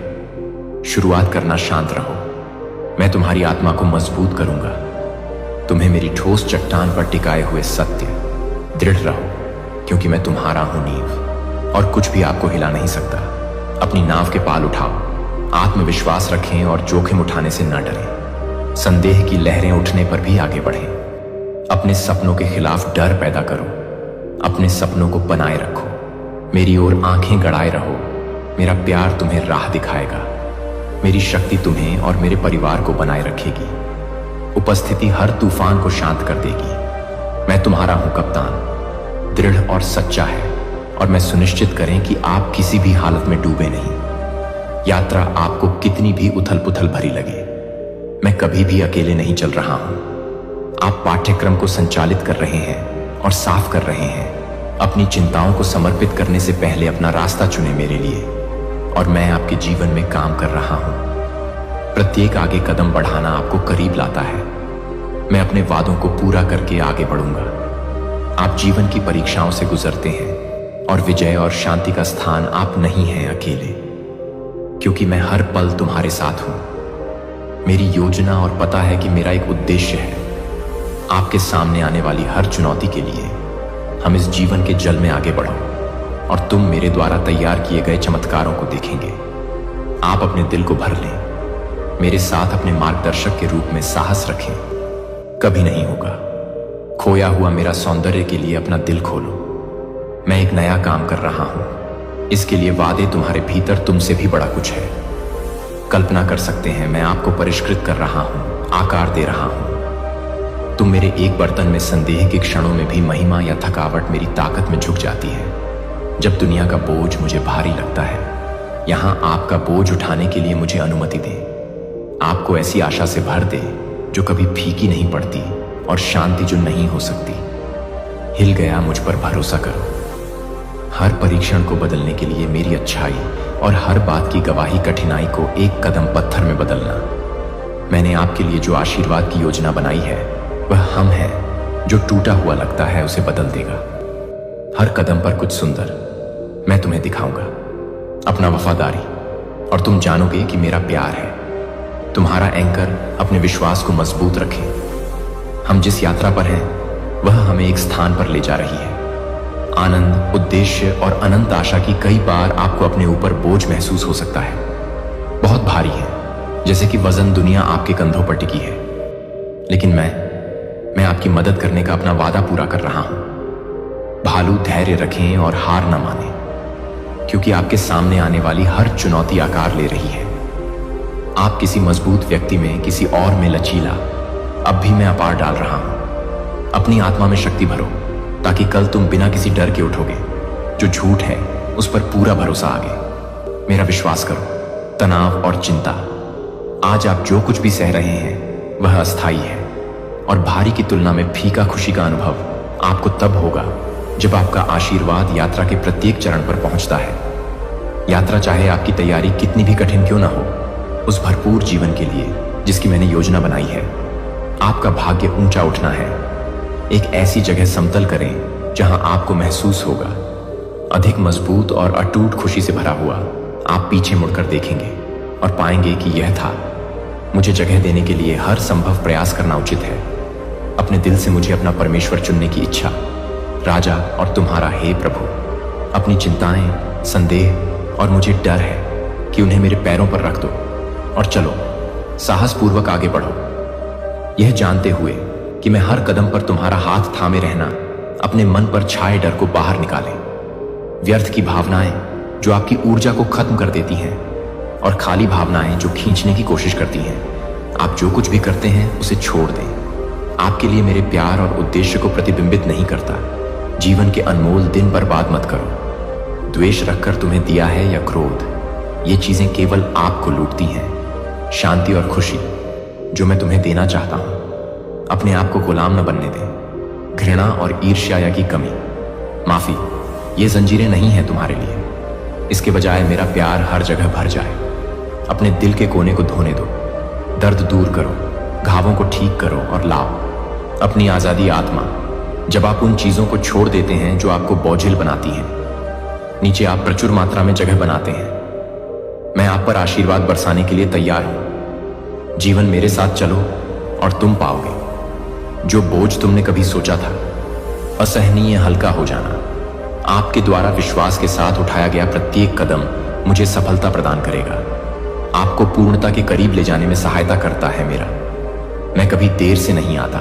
A: शुरुआत करना शांत रहो। मैं तुम्हारी आत्मा को मजबूत करूंगा। तुम्हें मेरी ठोस चट्टान पर टिकाए हुए सत्य। दृढ़ रहो, क्योंकि मैं तुम्हारा हूं नींव, और कुछ भी आपको हिला नहीं सकता। अपनी नाव के पाल उठाओ, आत्मविश्वास रखें और जोखिम उठाने से न डरें। संदेह की लहरें उठने पर भी आगे बढ़ें। अपने सपनों के खिलाफ डर पैदा करो। अपने सपनों को बनाए रखो। मेरी ओर आंखें गड़ाए रहो। मेरा प्यार तुम्हें राह दिखाएगा। मेरी शक्ति तुम्हें और मेरे परिवार को बनाए रखेगी। उपस्थिति हर तूफान को शांत कर देगी। मैं तुम्हारा हूं कप्तान, दृढ़ और सच्चा है, और मैं सुनिश्चित करें कि आप किसी भी हालत में डूबे नहीं। यात्रा आपको कितनी भी उथल पुथल भरी लगे, मैं कभी भी अकेले नहीं चल रहा हूं। आप पाठ्यक्रम को संचालित कर रहे हैं और साफ कर रहे हैं। अपनी चिंताओं को समर्पित करने से पहले अपना रास्ता चुने मेरे लिए, और मैं आपके जीवन में काम कर रहा हूं। प्रत्येक आगे कदम बढ़ाना आपको करीब लाता है। मैं अपने वादों को पूरा करके आगे बढ़ूंगा। आप जीवन की परीक्षाओं से गुजरते हैं और विजय और शांति का स्थान आप नहीं हैं अकेले, क्योंकि मैं हर पल तुम्हारे साथ हूं। मेरी योजना और पता है कि मेरा एक उद्देश्य है। आपके सामने आने वाली हर चुनौती के लिए हम इस जीवन के जल में आगे बढ़ो, और तुम मेरे द्वारा तैयार किए गए चमत्कारों को देखेंगे। आप अपने दिल को भर लें। मेरे साथ अपने मार्गदर्शक के रूप में साहस रखें। कभी नहीं होगा। खोया हुआ मेरा सौंदर्य के लिए अपना दिल खोलो। मैं एक नया काम कर रहा हूं। इसके लिए वादे तुम्हारे भीतर तुमसे भी बड़ा कुछ है। कल्पना कर सकते हैं, मैं आपको परिष्कृत कर रहा हूं, आकार दे रहा हूं। तुम मेरे एक बर्तन में संदेह के क्षणों में भी महिमा या थकावट मेरी ताकत में झुक जाती है। जब दुनिया का बोझ मुझे भारी लगता है, यहां आपका बोझ उठाने के लिए मुझे अनुमति दें। आपको ऐसी आशा से भर दे जो कभी फीकी नहीं पड़ती, और शांति जो नहीं हो सकती। हिल गया, मुझ पर भरोसा करो। हर परीक्षण को बदलने के लिए मेरी अच्छाई, और हर बात की गवाही कठिनाई को एक कदम पत्थर में बदलना। मैंने आपके लिए जो आशीर्वाद की योजना बनाई है, वह हम है। जो टूटा हुआ लगता है उसे बदल देगा। हर कदम पर कुछ सुंदर मैं तुम्हें दिखाऊंगा। अपना वफादारी, और तुम जानोगे कि मेरा प्यार है। तुम्हारा एंकर अपने विश्वास को मजबूत रखें। हम जिस यात्रा पर हैं, वह हमें एक स्थान पर ले जा रही है। आनंद, उद्देश्य और अनंत आशा की कई बार आपको अपने ऊपर बोझ महसूस हो सकता है। बहुत भारी है, जैसे कि वजन दुनिया आपके कंधों पर टिकी है। लेकिन मैं आपकी मदद करने का अपना वादा पूरा कर रहा हूं। भालू, धैर्य रखें और हार न मानें, क्योंकि आपके सामने आने वाली हर चुनौती आकार ले रही है। आप किसी मजबूत व्यक्ति में, किसी और में लचीला, अब भी मैं अपार डाल रहा हूं। अपनी आत्मा में शक्ति भरो, ताकि कल तुम बिना किसी डर के उठोगे। जो झूठ है उस पर पूरा भरोसा आगे। मेरा विश्वास करो। तनाव और चिंता, आज आप जो कुछ भी सह रहे हैं वह अस्थायी है, और भारी की तुलना में फीका खुशी का अनुभव आपको तब होगा जब आपका आशीर्वाद यात्रा के प्रत्येक चरण पर पहुंचता है। यात्रा चाहे आपकी तैयारी कितनी भी कठिन क्यों ना हो, उस भरपूर जीवन के लिए जिसकी मैंने योजना बनाई है, आपका भाग्य ऊंचा उठना है। एक ऐसी जगह समतल करें जहां आपको महसूस होगा अधिक मजबूत और अटूट खुशी से भरा हुआ। आप पीछे मुड़कर देखेंगे और पाएंगे कि यह था। मुझे जगह देने के लिए हर संभव प्रयास करना उचित है। अपने दिल से मुझे अपना परमेश्वर चुनने की इच्छा, राजा और तुम्हारा हे प्रभु। अपनी चिंताएं, संदेह और मुझे डर है कि उन्हें मेरे पैरों पर रख दो और चलो साहसपूर्वक आगे बढ़ो, यह जानते हुए कि मैं हर कदम पर तुम्हारा हाथ थामे रहना अपने मन पर छाए डर को बाहर निकाले। व्यर्थ की भावनाएं जो आपकी ऊर्जा को खत्म कर देती हैं और खाली भावनाएं जो खींचने की कोशिश करती हैं, आप जो कुछ भी करते हैं उसे छोड़ दें। आपके लिए मेरे प्यार और उद्देश्य को प्रतिबिंबित नहीं करता। जीवन के अनमोल दिन बर्बाद मत करो। द्वेष रखकर तुम्हें दिया है या क्रोध, ये चीजें केवल आपको लूटती हैं। शांति और खुशी जो मैं तुम्हें देना चाहता हूं, अपने आप को गुलाम न बनने दें। घृणा और ईर्ष्या या की कमी, माफी, ये जंजीरें नहीं हैं तुम्हारे लिए। इसके बजाय मेरा प्यार हर जगह भर जाए। अपने दिल के कोने को धोने दो, दर्द दूर करो, घावों को ठीक करो और लाओ अपनी आजादी आत्मा। जब आप उन चीजों को छोड़ देते हैं जो आपको बोझिल बनाती हैं, नीचे आप प्रचुर मात्रा में जगह बनाते हैं। मैं आप पर आशीर्वाद बरसाने के लिए तैयार हूं। जीवन मेरे साथ चलो और तुम पाओगे जो बोझ तुमने कभी सोचा था, असहनीय हल्का हो जाना। आपके द्वारा विश्वास के साथ उठाया गया प्रत्येक कदम मुझे सफलता प्रदान करेगा, आपको पूर्णता के करीब ले जाने में सहायता करता है। मेरा मैं कभी देर से नहीं आता,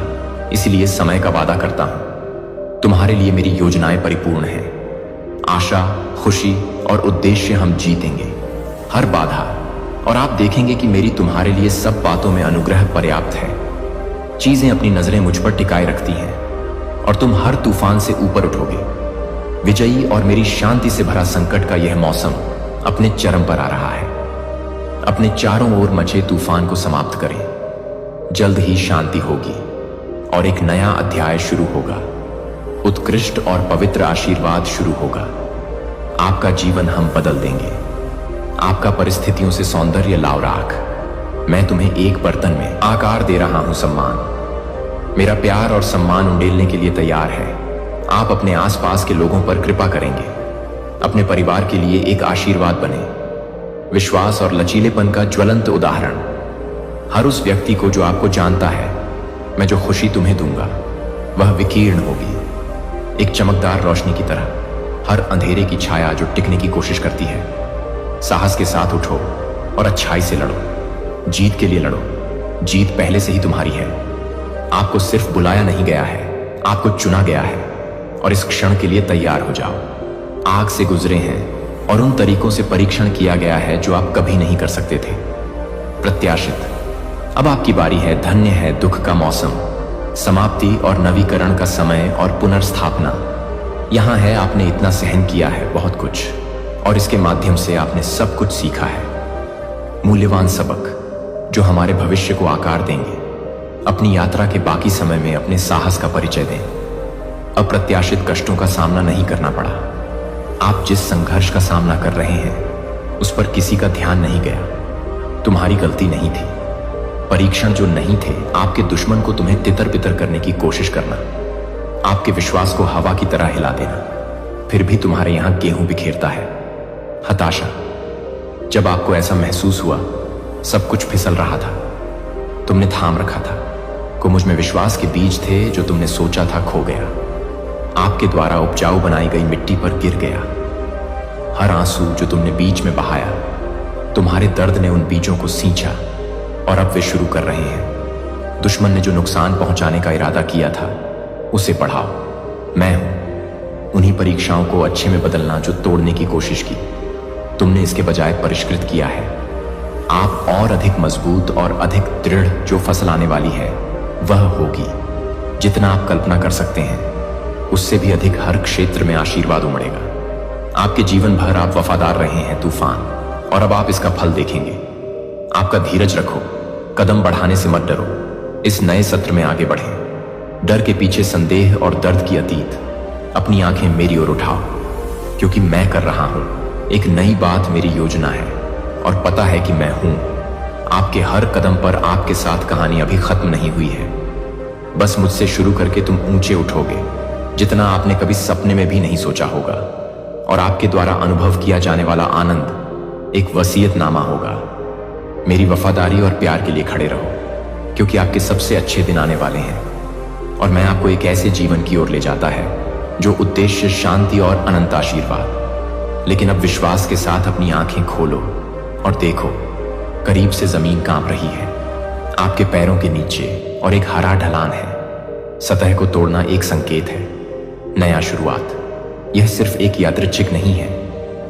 A: इसलिए समय का वादा करता हूं। तुम्हारे लिए मेरी योजनाएं परिपूर्ण हैं। आशा, खुशी और उद्देश्य हम जीतेंगे हर बाधा, और आप देखेंगे कि मेरी तुम्हारे लिए सब बातों में अनुग्रह पर्याप्त है। चीजें अपनी नजरें मुझ पर टिकाए रखती हैं और तुम हर तूफान से ऊपर उठोगे। विजयी और मेरी शांति से भरा संकट का यह मौसम अपने चरम पर आ रहा है। अपने चारों ओर मचे तूफान को समाप्त करें। जल्द ही शांति होगी और एक नया अध्याय शुरू होगा। उत्कृष्ट और पवित्र आशीर्वाद शुरू होगा। आपका जीवन हम बदल देंगे। आपका परिस्थितियों से सौंदर्य लाव राख। मैं तुम्हें एक बर्तन में आकार दे रहा हूं सम्मान। मेरा प्यार और सम्मान उंडेलने के लिए तैयार है। आप अपने आसपास के लोगों पर कृपा करेंगे। अपने परिवार के लिए एक आशीर्वाद बने। विश्वास और लचीलेपन का ज्वलंत उदाहरण। हर उस व्यक्ति को जो आपको जानता है, मैं जो खुशी तुम्हें दूंगा वह विकीर्ण होगी, एक चमकदार रोशनी की तरह। हर अंधेरे की छाया जो टिकने की कोशिश करती है। साहस के साथ उठो और अच्छाई से लड़ो। जीत के लिए लड़ो। जीत पहले से ही तुम्हारी है। आपको सिर्फ बुलाया नहीं गया है, आपको चुना गया है, और इस क्षण के लिए तैयार हो जाओ। आग से गुजरे हैं और उन तरीकों से परीक्षण किया गया है जो आप कभी नहीं कर सकते थे। प्रत्याशित, अब आपकी बारी है। धन्य है दुख का मौसम, समाप्ति और नवीकरण का समय और पुनर्स्थापना। यहां है, आपने इतना सहन किया है, बहुत कुछ, और इसके माध्यम से आपने सब कुछ सीखा है। मूल्यवान सबक जो हमारे भविष्य को आकार देंगे। अपनी यात्रा के बाकी समय में अपने साहस का परिचय दें। अप्रत्याशित कष्टों का सामना नहीं करना पड़ा। आप जिस संघर्ष का सामना कर रहे हैं उस पर किसी का ध्यान नहीं गया। तुम्हारी गलती नहीं थी। परीक्षण जो नहीं थे, आपके दुश्मन को तुम्हें तितर बितर करने की कोशिश करना, आपके विश्वास को हवा की तरह हिला देना, फिर भी तुम्हारे यहां गेहूं बिखेरता है। हताशा, जब आपको ऐसा महसूस हुआ सब कुछ फिसल रहा था, तुमने थाम रखा था। को मुझ में विश्वास के बीज थे जो तुमने सोचा था खो गया। आपके द्वारा उपजाऊ बनाई गई मिट्टी पर गिर गया। हर आंसू जो तुमने बीच में बहाया, तुम्हारे दर्द ने उन बीजों को सींचा और अब वे शुरू कर रहे हैं। दुश्मन ने जो नुकसान पहुंचाने का इरादा किया था उसे बढ़ाओ। मैं हूं उन्हीं परीक्षाओं को अच्छे में बदलना जो तोड़ने की कोशिश की। तुमने इसके बजाय परिष्कृत किया है। आप और अधिक मजबूत और अधिक दृढ़ जो फसल आने वाली है वह होगी। जितना आप कल्पना कर सकते हैं उससे भी अधिक हर क्षेत्र में आशीर्वाद उमड़ेगा। आपके जीवन भर आप वफादार रहे हैं तूफान, और अब आप इसका फल देखेंगे। आपका धीरज रखो, कदम बढ़ाने से मत डरो। इस नए सत्र में आगे बढ़ें। डर के पीछे संदेह और दर्द की अतीत, अपनी आंखें मेरी ओर उठाओ, क्योंकि मैं कर रहा हूं एक नई बात। मेरी योजना है और पता है कि मैं हूं। आपके हर कदम पर आपके साथ कहानी अभी खत्म नहीं हुई है। बस मुझसे शुरू करके तुम ऊंचे उठोगे, जितना आपने कभी सपने में भी नहीं सोचा होगा। और आपके द्वारा अनुभव किया जाने वाला आनंद एक वसीयतनामा होगा। मेरी वफादारी और प्यार के लिए खड़े रहो, क्योंकि आपके सबसे अच्छे दिन आने वाले हैं। और मैं आपको एक ऐसे जीवन की ओर ले जाता है जो उद्देश्य, शांति और अनंत आशीर्वाद। लेकिन अब विश्वास के साथ अपनी आंखें खोलो और देखो, करीब से जमीन कांप रही है आपके पैरों के नीचे, और एक हरा ढलान है। सतह को तोड़ना एक संकेत है, नया शुरुआत। यह सिर्फ एक यादृच्छिक नहीं है,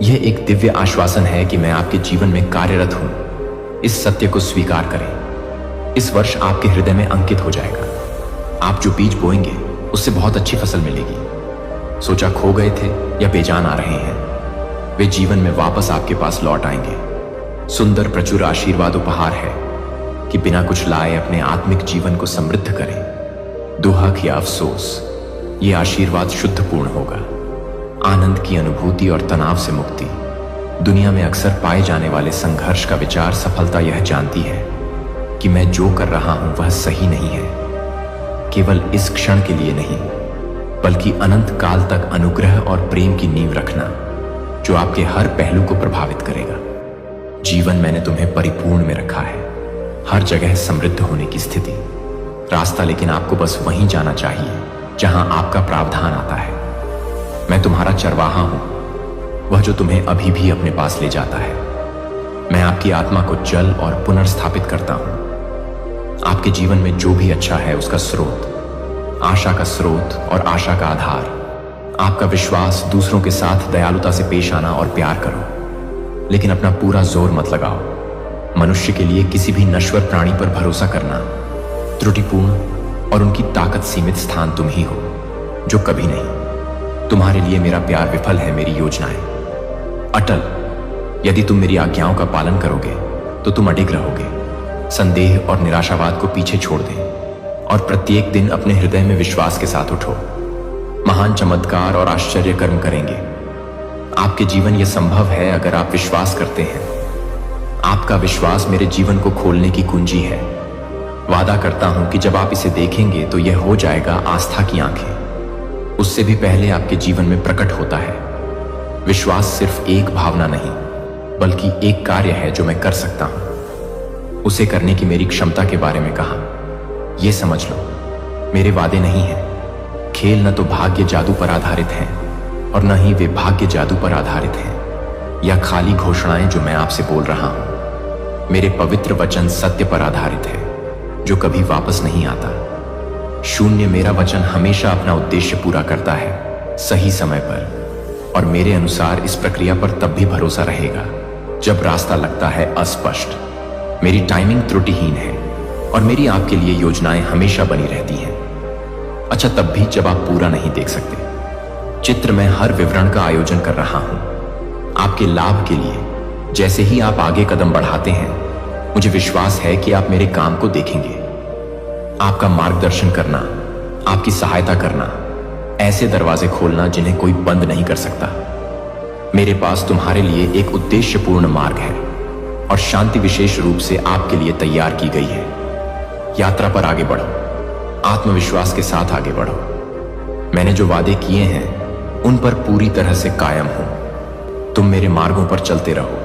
A: यह एक दिव्य आश्वासन है कि मैं आपके जीवन में कार्यरत हूं। इस सत्य को स्वीकार करें। इस वर्ष आपके हृदय में अंकित हो जाएगा। आप जो बीज बोएंगे उससे बहुत अच्छी फसल मिलेगी। सोचा खो गए थे या बेजान आ रहे हैं, वे जीवन में वापस आपके पास लौट आएंगे। सुंदर प्रचुर आशीर्वाद उपहार है कि बिना कुछ लाए अपने आत्मिक जीवन को समृद्ध करें। दुहक या अफसोस, ये आशीर्वाद शुद्ध पूर्ण होगा। आनंद की अनुभूति और तनाव से मुक्ति। दुनिया में अक्सर पाए जाने वाले संघर्ष का विचार सफलता यह जानती है कि मैं जो कर रहा हूं वह सही नहीं है, केवल इस क्षण के लिए नहीं, बल्कि अनंत काल तक अनुग्रह और प्रेम की नींव रखना, जो आपके हर पहलू को प्रभावित करेगा। जीवन मैंने तुम्हें परिपूर्ण में रखा है, हर जगह समृद्ध होने की स्थिति, रास्ता। लेकिन आपको बस वहीं जाना चाहिए जहां आपका प्रावधान आता है। मैं तुम्हारा चरवाहा हूं, वह जो तुम्हें अभी भी अपने पास ले जाता है। मैं आपकी आत्मा को जल और पुनर्स्थापित करता हूं। आपके जीवन में जो भी अच्छा है उसका स्रोत, आशा का स्रोत और आशा का आधार, आपका विश्वास, दूसरों के साथ दयालुता से पेश आना और प्यार करो। लेकिन अपना पूरा जोर मत लगाओ। मनुष्य के लिए किसी भी नश्वर प्राणी पर भरोसा करना त्रुटिपूर्ण, और उनकी ताकत सीमित स्थान तुम ही हो, जो कभी नहीं। तुम्हारे लिए मेरा प्यार विफल है, मेरी योजनाएं अटल। यदि तुम मेरी आज्ञाओं का पालन करोगे तो तुम अडिग रहोगे। संदेह और निराशावाद को पीछे छोड़ दें और प्रत्येक दिन अपने हृदय में विश्वास के साथ उठो। महान चमत्कार और आश्चर्य कर्म करेंगे। आपके जीवन यह संभव है अगर आप विश्वास करते हैं। आपका विश्वास मेरे जीवन को खोलने की कुंजी है। वादा करता हूं कि जब आप इसे देखेंगे तो यह हो जाएगा आस्था की आंखें। उससे भी पहले आपके जीवन में प्रकट होता है। विश्वास सिर्फ एक भावना नहीं, बल्कि एक कार्य है जो मैं कर सकता हूं। उसे करने की मेरी क्षमता के बारे में कहा। यह समझ लो, मेरे वादे नहीं हैं। खेल न तो भाग्य जादू पर आधारित हैं और न ही वे भाग्य जादू पर आधारित हैं या खाली घोषणाएं जो मैं आपसे बोल रहा हूं। मेरे पवित्र वचन सत्य पर आधारित है, जो कभी वापस नहीं आता। शून्य मेरा वचन हमेशा अपना उद्देश्य पूरा करता है, सही समय पर। और मेरे अनुसार इस प्रक्रिया पर तब भी भरोसा रहेगा जब रास्ता लगता है अस्पष्ट। मेरी टाइमिंग त्रुटिहीन है और मेरी आपके लिए योजनाएं हमेशा बनी रहती हैं। अच्छा, तब भी जब आप पूरा नहीं देख सकते। चित्र में हर विवरण का आयोजन कर रहा हूं आपके लाभ के लिए। जैसे ही आप आगे कदम बढ़ाते हैं, मुझे विश्वास है कि आप मेरे काम को देखेंगे। आपका मार्गदर्शन करना, आपकी सहायता करना, ऐसे दरवाजे खोलना जिन्हें कोई बंद नहीं कर सकता। मेरे पास तुम्हारे लिए एक उद्देश्यपूर्ण मार्ग है और शांति विशेष रूप से आपके लिए तैयार की गई है। यात्रा पर आगे बढ़ो, आत्मविश्वास के साथ आगे बढ़ो। मैंने जो वादे किए हैं उन पर पूरी तरह से कायम हूं। तुम मेरे मार्गों पर चलते रहो।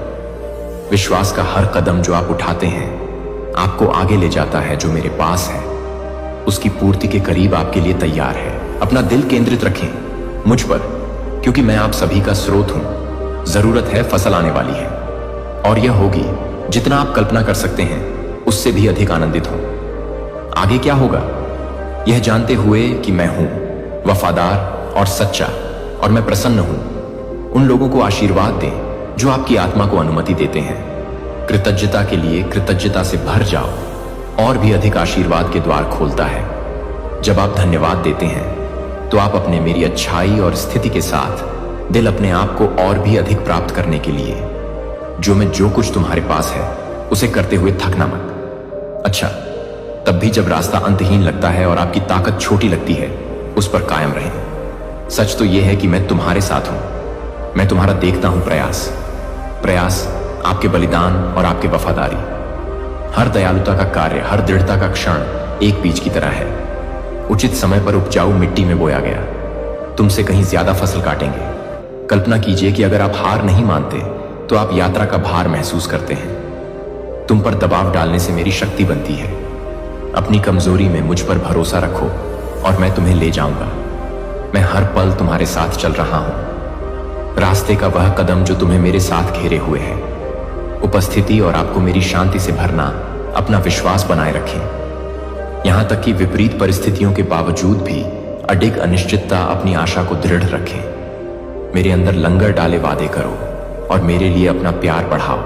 A: विश्वास का हर कदम जो आप उठाते हैं आपको आगे ले जाता है। जो मेरे पास है उसकी पूर्ति के करीब आपके लिए तैयार है। अपना दिल केंद्रित रखें मुझ पर, क्योंकि मैं आप सभी का स्रोत हूं। जरूरत है, फसल आने वाली है और यह होगी जितना आप कल्पना कर सकते हैं उससे भी अधिक आनंदित हो। आगे क्या होगा, यह जानते हुए कि मैं हूं वफादार और सच्चा, और मैं प्रसन्न हूं। उन लोगों को आशीर्वाद दें जो आपकी आत्मा को अनुमति देते हैं। कृतज्ञता के लिए कृतज्ञता से भर जाओ और भी अधिक आशीर्वाद के द्वार खोलता है। जब आप धन्यवाद देते हैं तो आप अपने मेरी अच्छाई और स्थिति के साथ दिल अपने आप को और भी अधिक प्राप्त करने के लिए, जो कुछ तुम्हारे पास है उसे करते हुए थकना मत। अच्छा, तब भी जब रास्ता अंतहीन लगता है और आपकी ताकत छोटी लगती है, उस पर कायम रहें। सच तो यह है कि मैं तुम्हारे साथ हूं। मैं तुम्हारा देखता हूं प्रयास, प्रयास, आपके बलिदान और आपके वफादारी। हर दयालुता का कार्य, हर दृढ़ता का क्षण एक बीज की तरह है। उचित समय पर उपजाऊ मिट्टी में बोया गया। तुमसे कहीं ज्यादा फसल काटेंगे। कल्पना कीजिए कि अगर आप हार नहीं मानते तो आप यात्रा का भार महसूस करते हैं। तुम पर दबाव डालने से मेरी शक्ति बनती है। अपनी कमजोरी में मुझ पर भरोसा रखो और मैं तुम्हें ले जाऊंगा। मैं हर पल तुम्हारे साथ चल रहा हूं। रास्ते का वह कदम जो तुम्हें मेरे साथ घेरे हुए है। उपस्थिति और आपको मेरी शांति से भरना, अपना विश्वास बनाए रखें। यहां तक कि विपरीत परिस्थितियों के बावजूद भी अडिग अनिश्चितता अपनी आशा को दृढ़ रखें। मेरे अंदर लंगर डाले वादे करो और मेरे लिए अपना प्यार बढ़ाओ।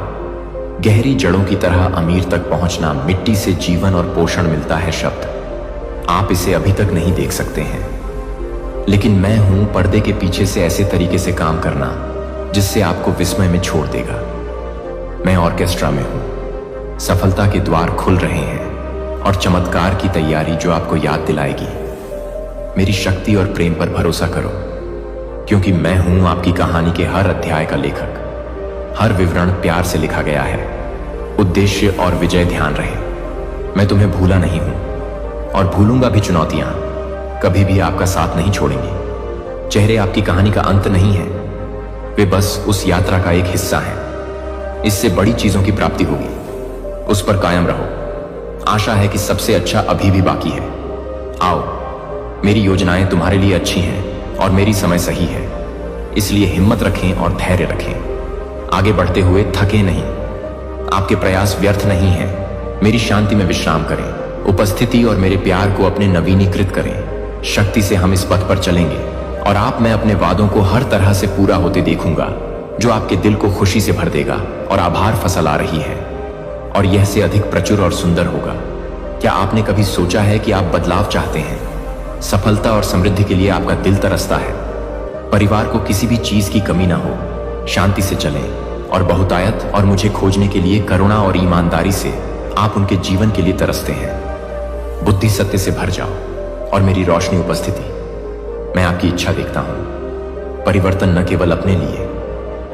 A: गहरी जड़ों की तरह अमीर तक पहुंचना, मिट्टी से जीवन और पोषण मिलता है शब्द। आप इसे अभी तक नहीं देख सकते हैं, लेकिन मैं हूं पर्दे के पीछे से ऐसे तरीके से काम करना जिससे आपको विस्मय में छोड़ देगा। मैं ऑर्केस्ट्रा में हूं। सफलता के द्वार खुल रहे हैं और चमत्कार की तैयारी जो आपको याद दिलाएगी। मेरी शक्ति और प्रेम पर भरोसा करो, क्योंकि मैं हूं आपकी कहानी के हर अध्याय का लेखक। हर विवरण प्यार से लिखा गया है। उद्देश्य और विजय ध्यान रहे। मैं तुम्हें भूला नहीं हूं और भूलूंगा भी। चुनौतियां कभी भी आपका साथ नहीं छोड़ेंगी। चेहरे आपकी कहानी का अंत नहीं है, वे बस उस यात्रा का एक हिस्सा हैं। इससे बड़ी चीजों की प्राप्ति होगी। उस पर कायम रहो। आशा है कि सबसे अच्छा अभी भी बाकी है। आओ, मेरी योजनाएं तुम्हारे लिए अच्छी हैं और मेरी समय सही है। इसलिए हिम्मत रखें और धैर्य रखें। आगे बढ़ते हुए थके नहीं। आपके प्रयास व्यर्थ नहीं हैं। मेरी शांति में विश्राम करें। उपस्थिति और मेरे प्यार को अपने नवीनीकृत करें। शक्ति से हम इस पथ पर चलेंगे और आप, मैं अपने वादों को हर तरह से पूरा होते देखूंगा, जो आपके दिल को खुशी से भर देगा। और आभार फसल आ रही है और यह से अधिक प्रचुर और सुंदर होगा। क्या आपने कभी सोचा है कि आप बदलाव चाहते हैं? सफलता और समृद्धि के लिए आपका दिल तरसता है। परिवार को किसी भी चीज की कमी ना हो। शांति से चलें और बहुतायत और मुझे खोजने के लिए करुणा और ईमानदारी से आप उनके जीवन के लिए तरसते हैं। बुद्धि सत्य से भर जाओ और मेरी रोशनी उपस्थिति। मैं आपकी इच्छा देखता हूं। परिवर्तन न केवल अपने लिए,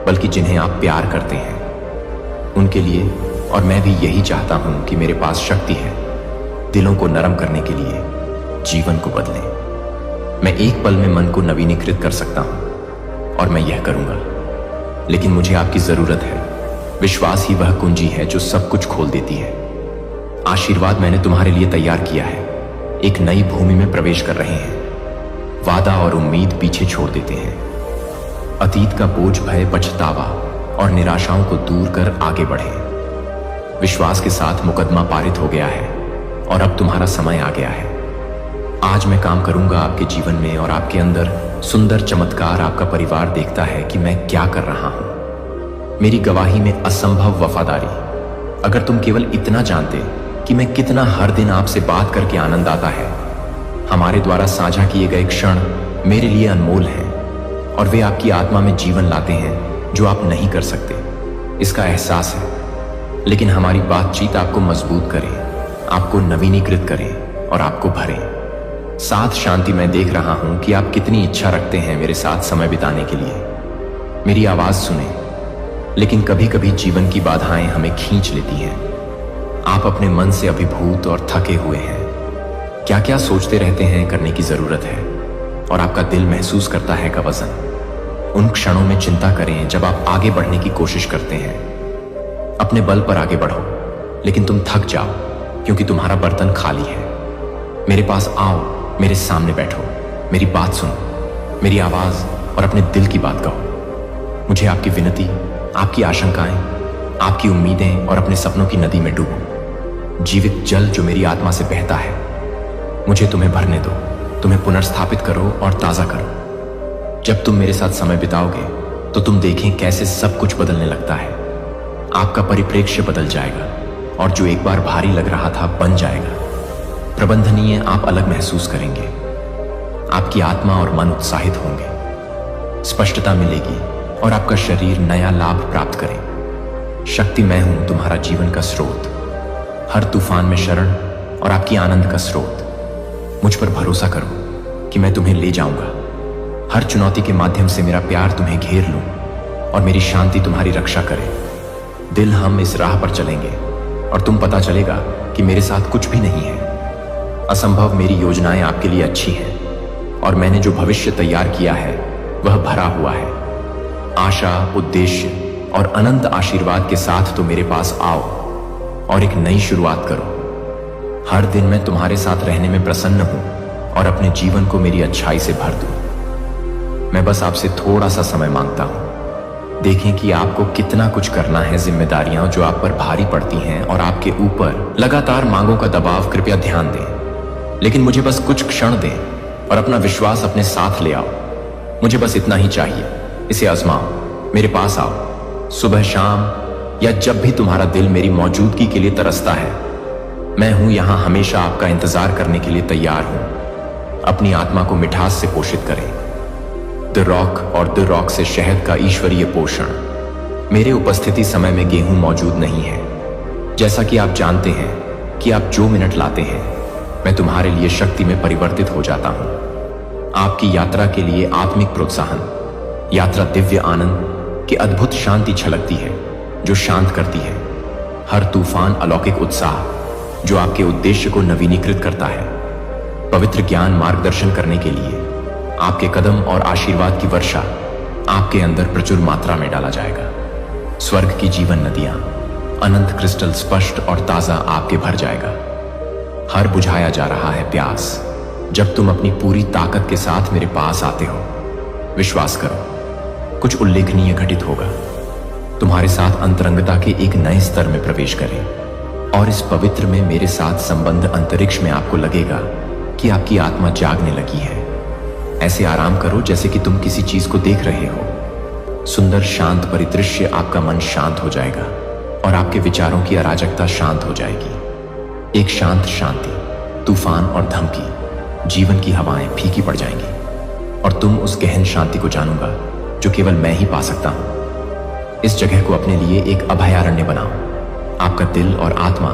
A: बल्कि जिन्हें आप प्यार करते हैं उनके लिए। और मैं भी यही चाहता हूं कि मेरे पास शक्ति है दिलों को नरम करने के लिए, जीवन को बदलें। मैं एक पल में मन को नवीनीकृत कर सकता हूं और मैं यह करूंगा। लेकिन मुझे आपकी जरूरत है। विश्वास ही वह कुंजी है जो सब कुछ खोल देती है। आशीर्वाद मैंने तुम्हारे लिए तैयार किया है। एक नई भूमि में प्रवेश कर रहे हैं। वादा और उम्मीद पीछे छोड़ देते हैं। अतीत का बोझ, भय, पछतावा और निराशाओं को दूर कर आगे बढ़ें। विश्वास के साथ मुकदमा पारित हो गया है और अब तुम्हारा समय आ गया है। आज मैं काम करूंगा आपके जीवन में और आपके अंदर सुंदर चमत्कार। आपका परिवार देखता है कि मैं क्या कर रहा हूं। मेरी गवाही में असंभव वफादारी। अगर तुम केवल इतना जानते कि मैं कितना हर दिन आपसे बात करके आनंद आता है। हमारे द्वारा साझा किए गए क्षण मेरे लिए अनमोल हैं और वे आपकी आत्मा में जीवन लाते हैं जो आप नहीं कर सकते। इसका एहसास है। लेकिन हमारी बातचीत आपको मजबूत करे, आपको नवीनीकृत करें और आपको भरे। साथ शांति में देख रहा हूं कि आप कितनी इच्छा रखते हैं मेरे साथ समय बिताने के लिए। मेरी आवाज सुने। लेकिन कभी कभी जीवन की बाधाएं हमें खींच लेती हैं। आप अपने मन से अभिभूत और थके हुए हैं। क्या क्या सोचते रहते हैं करने की जरूरत है और आपका दिल महसूस करता है का वजन। उन क्षणों में चिंता करें जब आप आगे बढ़ने की कोशिश करते हैं। अपने बल पर आगे बढ़ो, लेकिन तुम थक जाओ क्योंकि तुम्हारा बर्तन खाली है। मेरे पास आओ, मेरे सामने बैठो, मेरी बात सुनो, मेरी आवाज और अपने दिल की बात कहो। मुझे आपकी विनती, आपकी आशंकाएं, आपकी उम्मीदें और अपने सपनों की नदी में डूबो। जीवित जल जो मेरी आत्मा से बहता है, मुझे तुम्हें भरने दो। तुम्हें पुनर्स्थापित करो और ताजा करो। जब तुम मेरे साथ समय बिताओगे तो तुम देखें कैसे सब कुछ बदलने लगता है। आपका परिप्रेक्ष्य बदल जाएगा और जो एक बार भारी लग रहा था बन जाएगा प्रबंधनीय। आप अलग महसूस करेंगे। आपकी आत्मा और मन उत्साहित होंगे। स्पष्टता मिलेगी और आपका शरीर नया लाभ प्राप्त करें। शक्ति मैं हूं, तुम्हारा जीवन का स्रोत, हर तूफान में शरण और आपकी आनंद का स्रोत। मुझ पर भरोसा करो कि मैं तुम्हें ले जाऊंगा। हर चुनौती के माध्यम से मेरा प्यार तुम्हें घेर लूं और मेरी शांति तुम्हारी रक्षा करे। दिल हम इस राह पर चलेंगे और तुम पता चलेगा कि मेरे साथ कुछ भी नहीं है। असंभव मेरी योजनाएं आपके लिए अच्छी हैं और मैंने जो भविष्य तैयार किया है वह भरा हुआ है। आशा, उद्देश्य और अनंत आशीर्वाद के साथ तो मेरे पास आओ और एक नई शुरुआत करो। हर दिन मैं तुम्हारे साथ रहने में प्रसन्न हूं और अपने जीवन को मेरी अच्छाई से भर दूं। मैं बस आपसे थोड़ा सा समय मांगता हूं। देखें कि आपको कितना कुछ करना है। जिम्मेदारियां जो आप पर भारी पड़ती हैं और आपके ऊपर लगातार मांगों का दबाव, कृपया ध्यान दें। लेकिन मुझे बस कुछ क्षण दें और अपना विश्वास अपने साथ ले आओ। मुझे बस इतना ही चाहिए। इसे आजमाओ, मेरे पास आओ। सुबह, शाम या जब भी तुम्हारा दिल मेरी मौजूदगी के लिए तरसता है, मैं हूं यहां हमेशा आपका इंतजार करने के लिए तैयार हूं। अपनी आत्मा को मिठास से पोषित करें। द रॉक और द रॉक से शहद का ईश्वरीय पोषण। मेरे उपस्थिति समय में गेहूं मौजूद नहीं है। जैसा कि आप जानते हैं कि आप जो मिनट लाते हैं, मैं तुम्हारे लिए शक्ति में परिवर्तित हो जाता हूं। आपकी यात्रा के लिए आत्मिक प्रोत्साहन। यात्रा दिव्य आनंद की अद्भुत शांति छलकती है जो शांत करती है। हर तूफान अलौकिक उत्साह जो आपके उद्देश्य को नवीनीकृत करता है। पवित्र ज्ञान मार्गदर्शन करने के लिए आपके कदम और आशीर्वाद की वर्षा आपके अंदर प्रचुर मात्रा में डाला जाएगा। स्वर्ग की जीवन नदियां, अनंत क्रिस्टल स्पष्ट और ताजा आपके भर जाएगा। हर बुझाया जा रहा है प्यास जब तुम अपनी पूरी ताकत के साथ मेरे पास आते हो। विश्वास करो, कुछ उल्लेखनीय घटित होगा। तुम्हारे साथ अंतरंगता के एक नए स्तर में प्रवेश करें और इस पवित्र में मेरे साथ संबंध अंतरिक्ष में आपको लगेगा कि आपकी आत्मा जागने लगी है। ऐसे आराम करो जैसे कि तुम किसी चीज को देख रहे हो। सुंदर शांत परिदृश्य, आपका मन शांत हो जाएगा और आपके विचारों की अराजकता शांत हो जाएगी। एक शांत शांति, तूफान और धमकी, जीवन की हवाएं फीकी पड़ जाएंगी और तुम उस गहन शांति को जानूंगा जो केवल मैं ही पा सकता हूं। इस जगह को अपने लिए एक अभयारण्य बनाओ। आपका दिल और आत्मा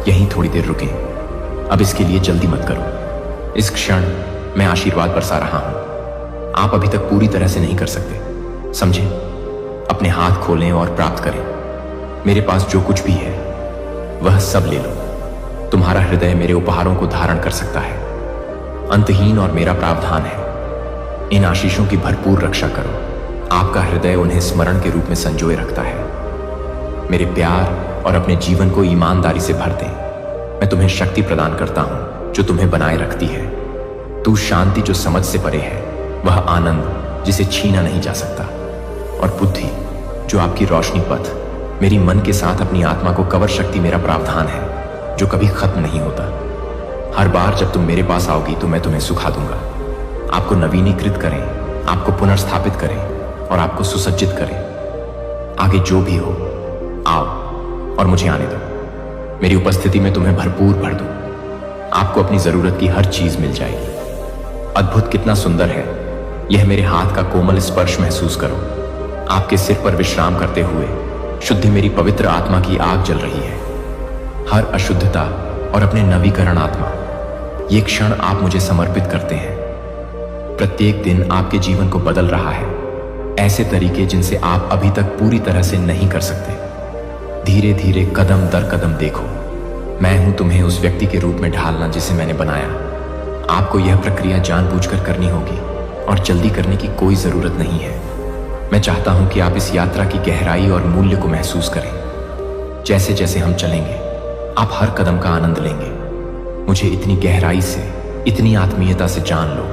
A: यहीं थोड़ी देर रुकें। अब इसके लिए जल्दी मत करो। इस क्षण मैं आशीर्वाद बरसा रहा हूं। आप अभी तक पूरी तरह से नहीं कर सकते, समझे? अपने हाथ खोलें और प्राप्त करें। मेरे पास जो कुछ भी है वह सब ले लो। तुम्हारा हृदय मेरे उपहारों को धारण कर सकता है। अंतहीन और मेरा प्रावधान है। इन आशीषों की भरपूर रक्षा करो। आपका हृदय उन्हें स्मरण के रूप में संजोए रखता है। मेरे प्यार और अपने जीवन को ईमानदारी से भर दें। मैं तुम्हें शक्ति प्रदान करता हूं जो तुम्हें बनाए रखती है। तू शांति जो समझ से परे है, वह आनंद जिसे छीना नहीं जा सकता, और बुद्धि जो आपकी रोशनी पथ। मेरी मन के साथ अपनी आत्मा को कवर शक्ति मेरा प्रावधान है जो कभी खत्म नहीं होता। हर बार जब तुम मेरे पास आओगी तो मैं तुम्हें सुखा दूंगा। आपको नवीनीकृत करें, आपको पुनर्स्थापित करें और आपको सुसज्जित करें। आगे जो भी हो, आओ और मुझे आने दो। मेरी उपस्थिति में तुम्हें भरपूर भर दूं। आपको अपनी जरूरत की हर चीज मिल जाएगी। अद्भुत, कितना सुंदर है यह। मेरे हाथ का कोमल स्पर्श महसूस करो। आपके सिर पर विश्राम करते हुए शुद्धि मेरी पवित्र आत्मा की आग जल रही है। हर अशुद्धता और अपने नवीकरण आत्मा, ये क्षण आप मुझे समर्पित करते हैं। प्रत्येक दिन आपके जीवन को बदल रहा है, ऐसे तरीके जिनसे आप अभी तक पूरी तरह से नहीं कर सकते। धीरे धीरे, कदम दर कदम देखो, मैं हूं तुम्हें उस व्यक्ति के रूप में ढालना जिसे मैंने बनाया। आपको यह प्रक्रिया जानबूझकर करनी होगी और जल्दी करने की कोई जरूरत नहीं है। मैं चाहता हूं कि आप इस यात्रा की गहराई और मूल्य को महसूस करें। जैसे जैसे हम चलेंगे, आप हर कदम का आनंद लेंगे। मुझे इतनी गहराई से, इतनी आत्मीयता से जान लो,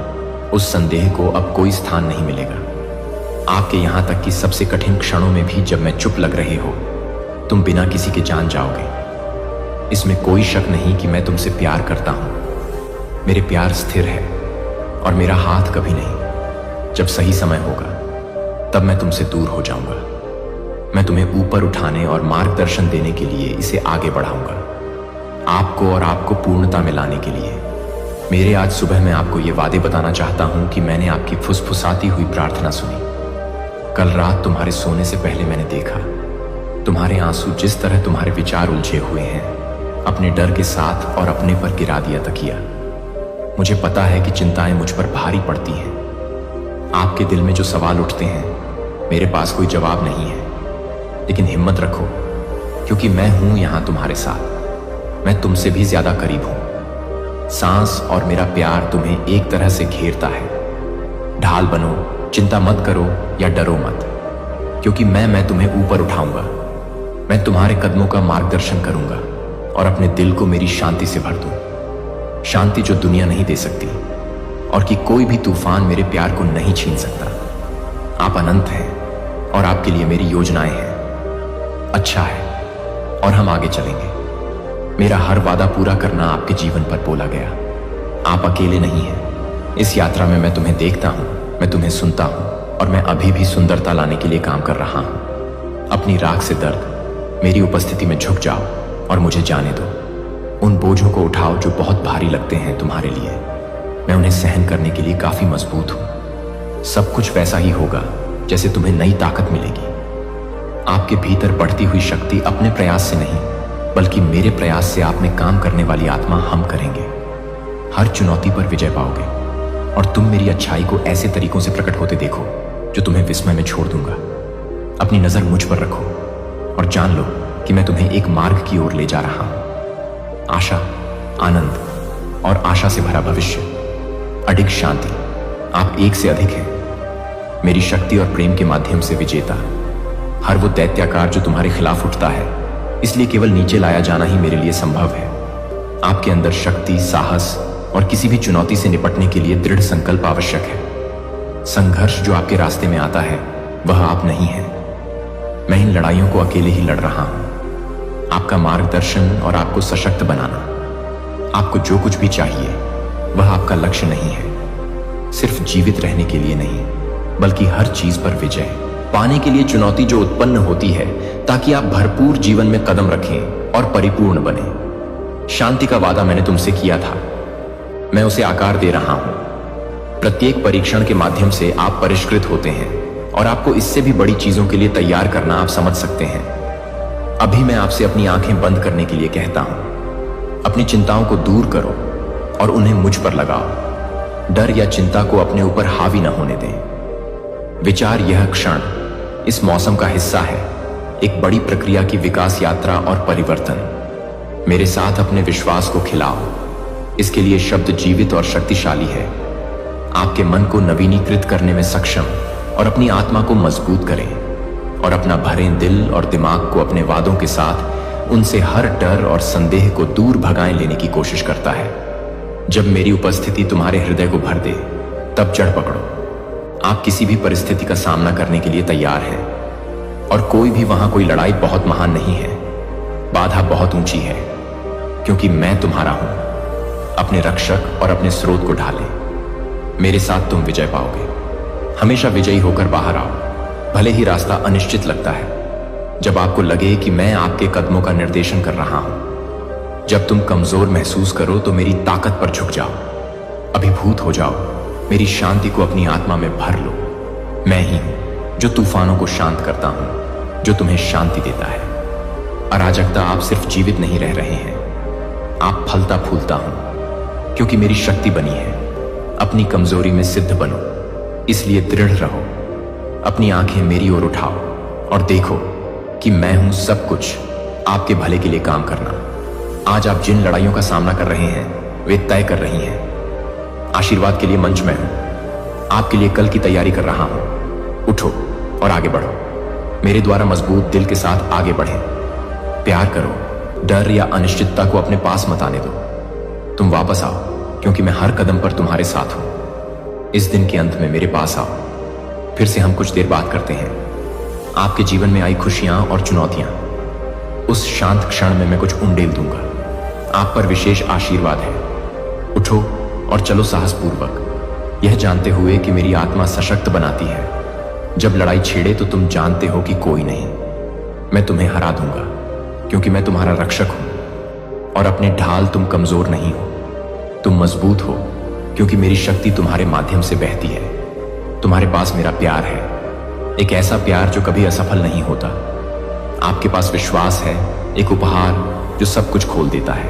A: उस संदेह को अब कोई स्थान नहीं मिलेगा। आपके यहां तक कि सबसे कठिन क्षणों में भी जब मैं चुप लग रहे हो, तुम बिना किसी के जान जाओगे। इसमें कोई शक नहीं कि मैं तुमसे प्यार करता हूं। मेरे प्यार स्थिर है और मेरा हाथ कभी नहीं। जब सही समय होगा तब मैं तुमसे दूर हो जाऊंगा। मैं तुम्हें ऊपर उठाने और मार्गदर्शन देने के लिए इसे आगे बढ़ाऊंगा, आपको और आपको पूर्णता में लाने के लिए। मेरे आज सुबह मैं आपको ये वादे बताना चाहता हूं कि मैंने आपकी फुसफुसाती हुई प्रार्थना सुनी। कल रात तुम्हारे सोने से पहले मैंने देखा तुम्हारे आंसू जिस तरह तुम्हारे विचार उलझे हुए हैं, अपने डर के साथ और अपने पर गिरा दिया तकिया। मुझे पता है कि चिंताएं मुझ पर भारी पड़ती हैं, आपके दिल में जो सवाल उठते हैं, मेरे पास कोई जवाब नहीं है, लेकिन हिम्मत रखो, क्योंकि मैं हूं यहां तुम्हारे साथ। मैं तुमसे भी ज्यादा करीब हूं। सांस और मेरा प्यार तुम्हें एक तरह से घेरता है। ढाल बनो, चिंता मत करो या डरो मत, क्योंकि मैं तुम्हें ऊपर उठाऊंगा। मैं तुम्हारे कदमों का मार्गदर्शन करूंगा और अपने दिल को मेरी शांति से भर दूं। शांति जो दुनिया नहीं दे सकती, और कि कोई भी तूफान मेरे प्यार को नहीं छीन सकता। आप अनंत हैं और आपके लिए मेरी योजनाएं हैं। अच्छा है, और हम आगे चलेंगे। मेरा हर वादा पूरा करना आपके जीवन पर बोला गया। आप अकेले नहीं हैं। इस यात्रा में मैं तुम्हें देखता हूं, मैं तुम्हें सुनता हूं, और मैं अभी भी सुंदरता लाने के लिए काम कर रहा हूं। अपनी राख से दर्द, मेरी उपस्थिति में झुक जाओ और मुझे जाने दो। उन बोझों को उठाओ जो बहुत भारी लगते हैं तुम्हारे लिए। मैं उन्हें सहन करने के लिए काफी मजबूत हूं। सब कुछ वैसा ही होगा जैसे तुम्हें नई ताकत मिलेगी। आपके भीतर बढ़ती हुई शक्ति अपने प्रयास से नहीं, बल्कि मेरे प्रयास से आप में काम करने वाली आत्मा हम करेंगे। हर चुनौती पर विजय पाओगे, और तुम मेरी अच्छाई को ऐसे तरीकों से प्रकट होते देखो जो तुम्हें विस्मय में छोड़ दूंगा। अपनी नजर मुझ पर रखो और जान लो कि मैं तुम्हें एक मार्ग की ओर ले जा रहा हूं। आशा, आनंद और आशा से भरा भविष्य, अडिग शांति। आप एक से अधिक हैं, मेरी शक्ति और प्रेम के माध्यम से विजेता। हर वो दैत्याकार जो तुम्हारे खिलाफ उठता है, इसलिए केवल नीचे लाया जाना ही मेरे लिए संभव है। आपके अंदर शक्ति, साहस और किसी भी चुनौती से निपटने के लिए दृढ़ संकल्प आवश्यक है। संघर्ष जो आपके रास्ते में आता है, वह आप नहीं है। मैं इन लड़ाइयों को अकेले ही लड़ रहा हूं। आपका मार्गदर्शन और आपको सशक्त बनाना। आपको जो कुछ भी चाहिए, वह आपका लक्ष्य नहीं है। सिर्फ जीवित रहने के लिए नहीं, बल्कि हर चीज पर विजय पाने के लिए चुनौती जो उत्पन्न होती है, ताकि आप भरपूर जीवन में कदम रखें और परिपूर्ण बने। शांति का वादा मैंने तुमसे किया था, मैं उसे आकार दे रहा हूं। प्रत्येक परीक्षण के माध्यम से आप परिष्कृत होते हैं, और आपको इससे भी बड़ी चीजों के लिए तैयार करना आप समझ सकते हैं। अभी मैं आपसे अपनी आंखें बंद करने के लिए कहता हूं। अपनी चिंताओं को दूर करो और उन्हें मुझ पर लगाओ। डर या चिंता को अपने ऊपर हावी न होने दें। विचार यह क्षण इस मौसम का हिस्सा है, एक बड़ी प्रक्रिया की विकास यात्रा और परिवर्तन। मेरे साथ अपने विश्वास को खिलाओ। इसके लिए शब्द जीवित और शक्तिशाली है। आपके मन को नवीनीकृत करने में सक्षम और अपनी आत्मा को मजबूत करें, और अपना भरें दिल और दिमाग को अपने वादों के साथ उनसे हर डर और संदेह को दूर भगाए लेने की कोशिश करता है। जब मेरी उपस्थिति तुम्हारे हृदय को भर दे, तब जड़ पकड़ो। आप किसी भी परिस्थिति का सामना करने के लिए तैयार हैं, और कोई भी वहां कोई लड़ाई बहुत महान नहीं है। बाधा बहुत ऊंची है, क्योंकि मैं तुम्हारा हूं। अपने रक्षक और अपने स्रोत को ढालें। मेरे साथ तुम विजय पाओगे। हमेशा विजयी होकर बाहर आओ, भले ही रास्ता अनिश्चित लगता है। जब आपको लगे कि मैं आपके कदमों का निर्देशन कर रहा हूं, जब तुम कमजोर महसूस करो तो मेरी ताकत पर झुक जाओ, अभिभूत हो जाओ, मेरी शांति को अपनी आत्मा में भर लो। मैं ही हूं जो तूफानों को शांत करता हूं, जो तुम्हें शांति देता है। अराजकता, आप सिर्फ जीवित नहीं रह रहे हैं, आप फलता फूलता हूं, क्योंकि मेरी शक्ति बनी है। अपनी कमजोरी में सिद्ध बनो, इसलिए दृढ़ रहो। अपनी आंखें मेरी ओर उठाओ और देखो कि मैं हूं सब कुछ आपके भले के लिए काम करना। आज आप जिन लड़ाइयों का सामना कर रहे हैं, वे तय कर रही हैं। आशीर्वाद के लिए मंच में हूं, आपके लिए कल की तैयारी कर रहा हूं। उठो और आगे बढ़ो। मेरे द्वारा मजबूत दिल के साथ आगे बढ़ें। प्यार करो, डर या अनिश्चितता को अपने पास मत आने दो। तुम वापस आओ, क्योंकि मैं हर कदम पर तुम्हारे साथ हूं। इस दिन के अंत में मेरे पास आओ। फिर से हम कुछ देर बात करते हैं। आपके जीवन में आई खुशियां और चुनौतियां, उस शांत क्षण में मैं कुछ उंडेल दूंगा। आप पर विशेष आशीर्वाद है। उठो और चलो साहसपूर्वक, यह जानते हुए कि मेरी आत्मा सशक्त बनाती है। जब लड़ाई छेड़े तो तुम जानते हो कि कोई नहीं, मैं तुम्हें हरा दूंगा, क्योंकि मैं तुम्हारा रक्षक हूं। और अपने ढाल तुम कमजोर नहीं हो, तुम मजबूत हो, क्योंकि मेरी शक्ति तुम्हारे माध्यम से बहती है। तुम्हारे पास मेरा प्यार है, एक ऐसा प्यार जो कभी असफल नहीं होता। आपके पास विश्वास है, एक उपहार जो सब कुछ खोल देता है।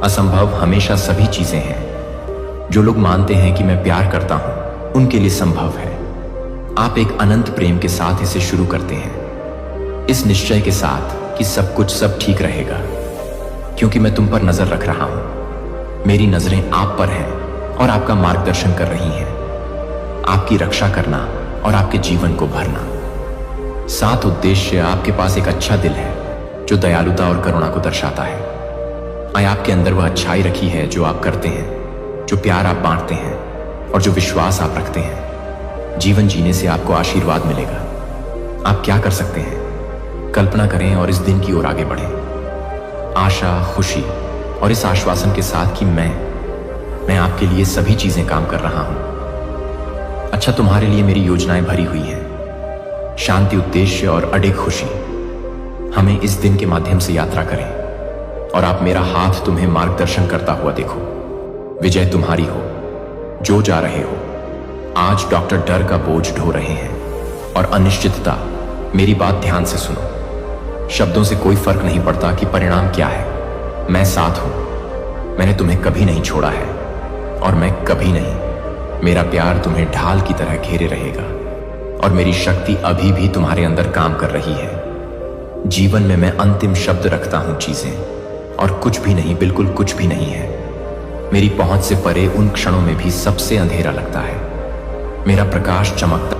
A: असंभव हमेशा सभी चीजें हैं। जो लोग मानते हैं कि मैं प्यार करता हूं, उनके लिए संभव है। आप एक अनंत प्रेम के साथ इसे शुरू करते हैं, इस निश्चय के साथ कि सब ठीक रहेगा, क्योंकि मैं तुम पर नजर रख रहा हूं। मेरी नजरें आप पर हैं और आपका मार्गदर्शन कर रही हैं, आपकी रक्षा करना और आपके जीवन को भरना। 7 उद्देश्य। आपके पास एक अच्छा दिल है जो दयालुता और करुणा को दर्शाता है। आपके अंदर वह अच्छाई रखी है जो आप करते हैं, जो प्यार आप बांटते हैं और जो विश्वास आप रखते हैं। जीवन जीने से आपको आशीर्वाद मिलेगा। आप क्या कर सकते हैं? कल्पना करें और इस दिन की ओर आगे बढ़ें, आशा, खुशी और इस आश्वासन के साथ कि मैं आपके लिए सभी चीजें काम कर रहा हूं। अच्छा, तुम्हारे लिए मेरी योजनाएं भरी हुई हैं। शांति, उद्देश्य और अडिग खुशी। हमें इस दिन के माध्यम से यात्रा करें और आप मेरा हाथ तुम्हें मार्गदर्शन करता हुआ देखो। विजय तुम्हारी हो। जो जा रहे हो, आज डॉक्टर डर का बोझ ढो रहे हैं और अनिश्चितता। मेरी बात ध्यान से सुनो। शब्दों से कोई फर्क नहीं पड़ता कि परिणाम क्या है। मैं साथ हूं। मैंने तुम्हें कभी नहीं छोड़ा है और मैं कभी नहीं। मेरा प्यार तुम्हें ढाल की तरह घेरे रहेगा और मेरी शक्ति अभी भी तुम्हारे अंदर काम कर रही है। जीवन में मैं अंतिम शब्द रखता हूं। चीजें और कुछ भी नहीं, बिल्कुल कुछ भी नहीं है। मेरी पहुंच से परे उन क्षणों में भी सबसे अंधेरा लगता है। मेरा प्रकाश चमकता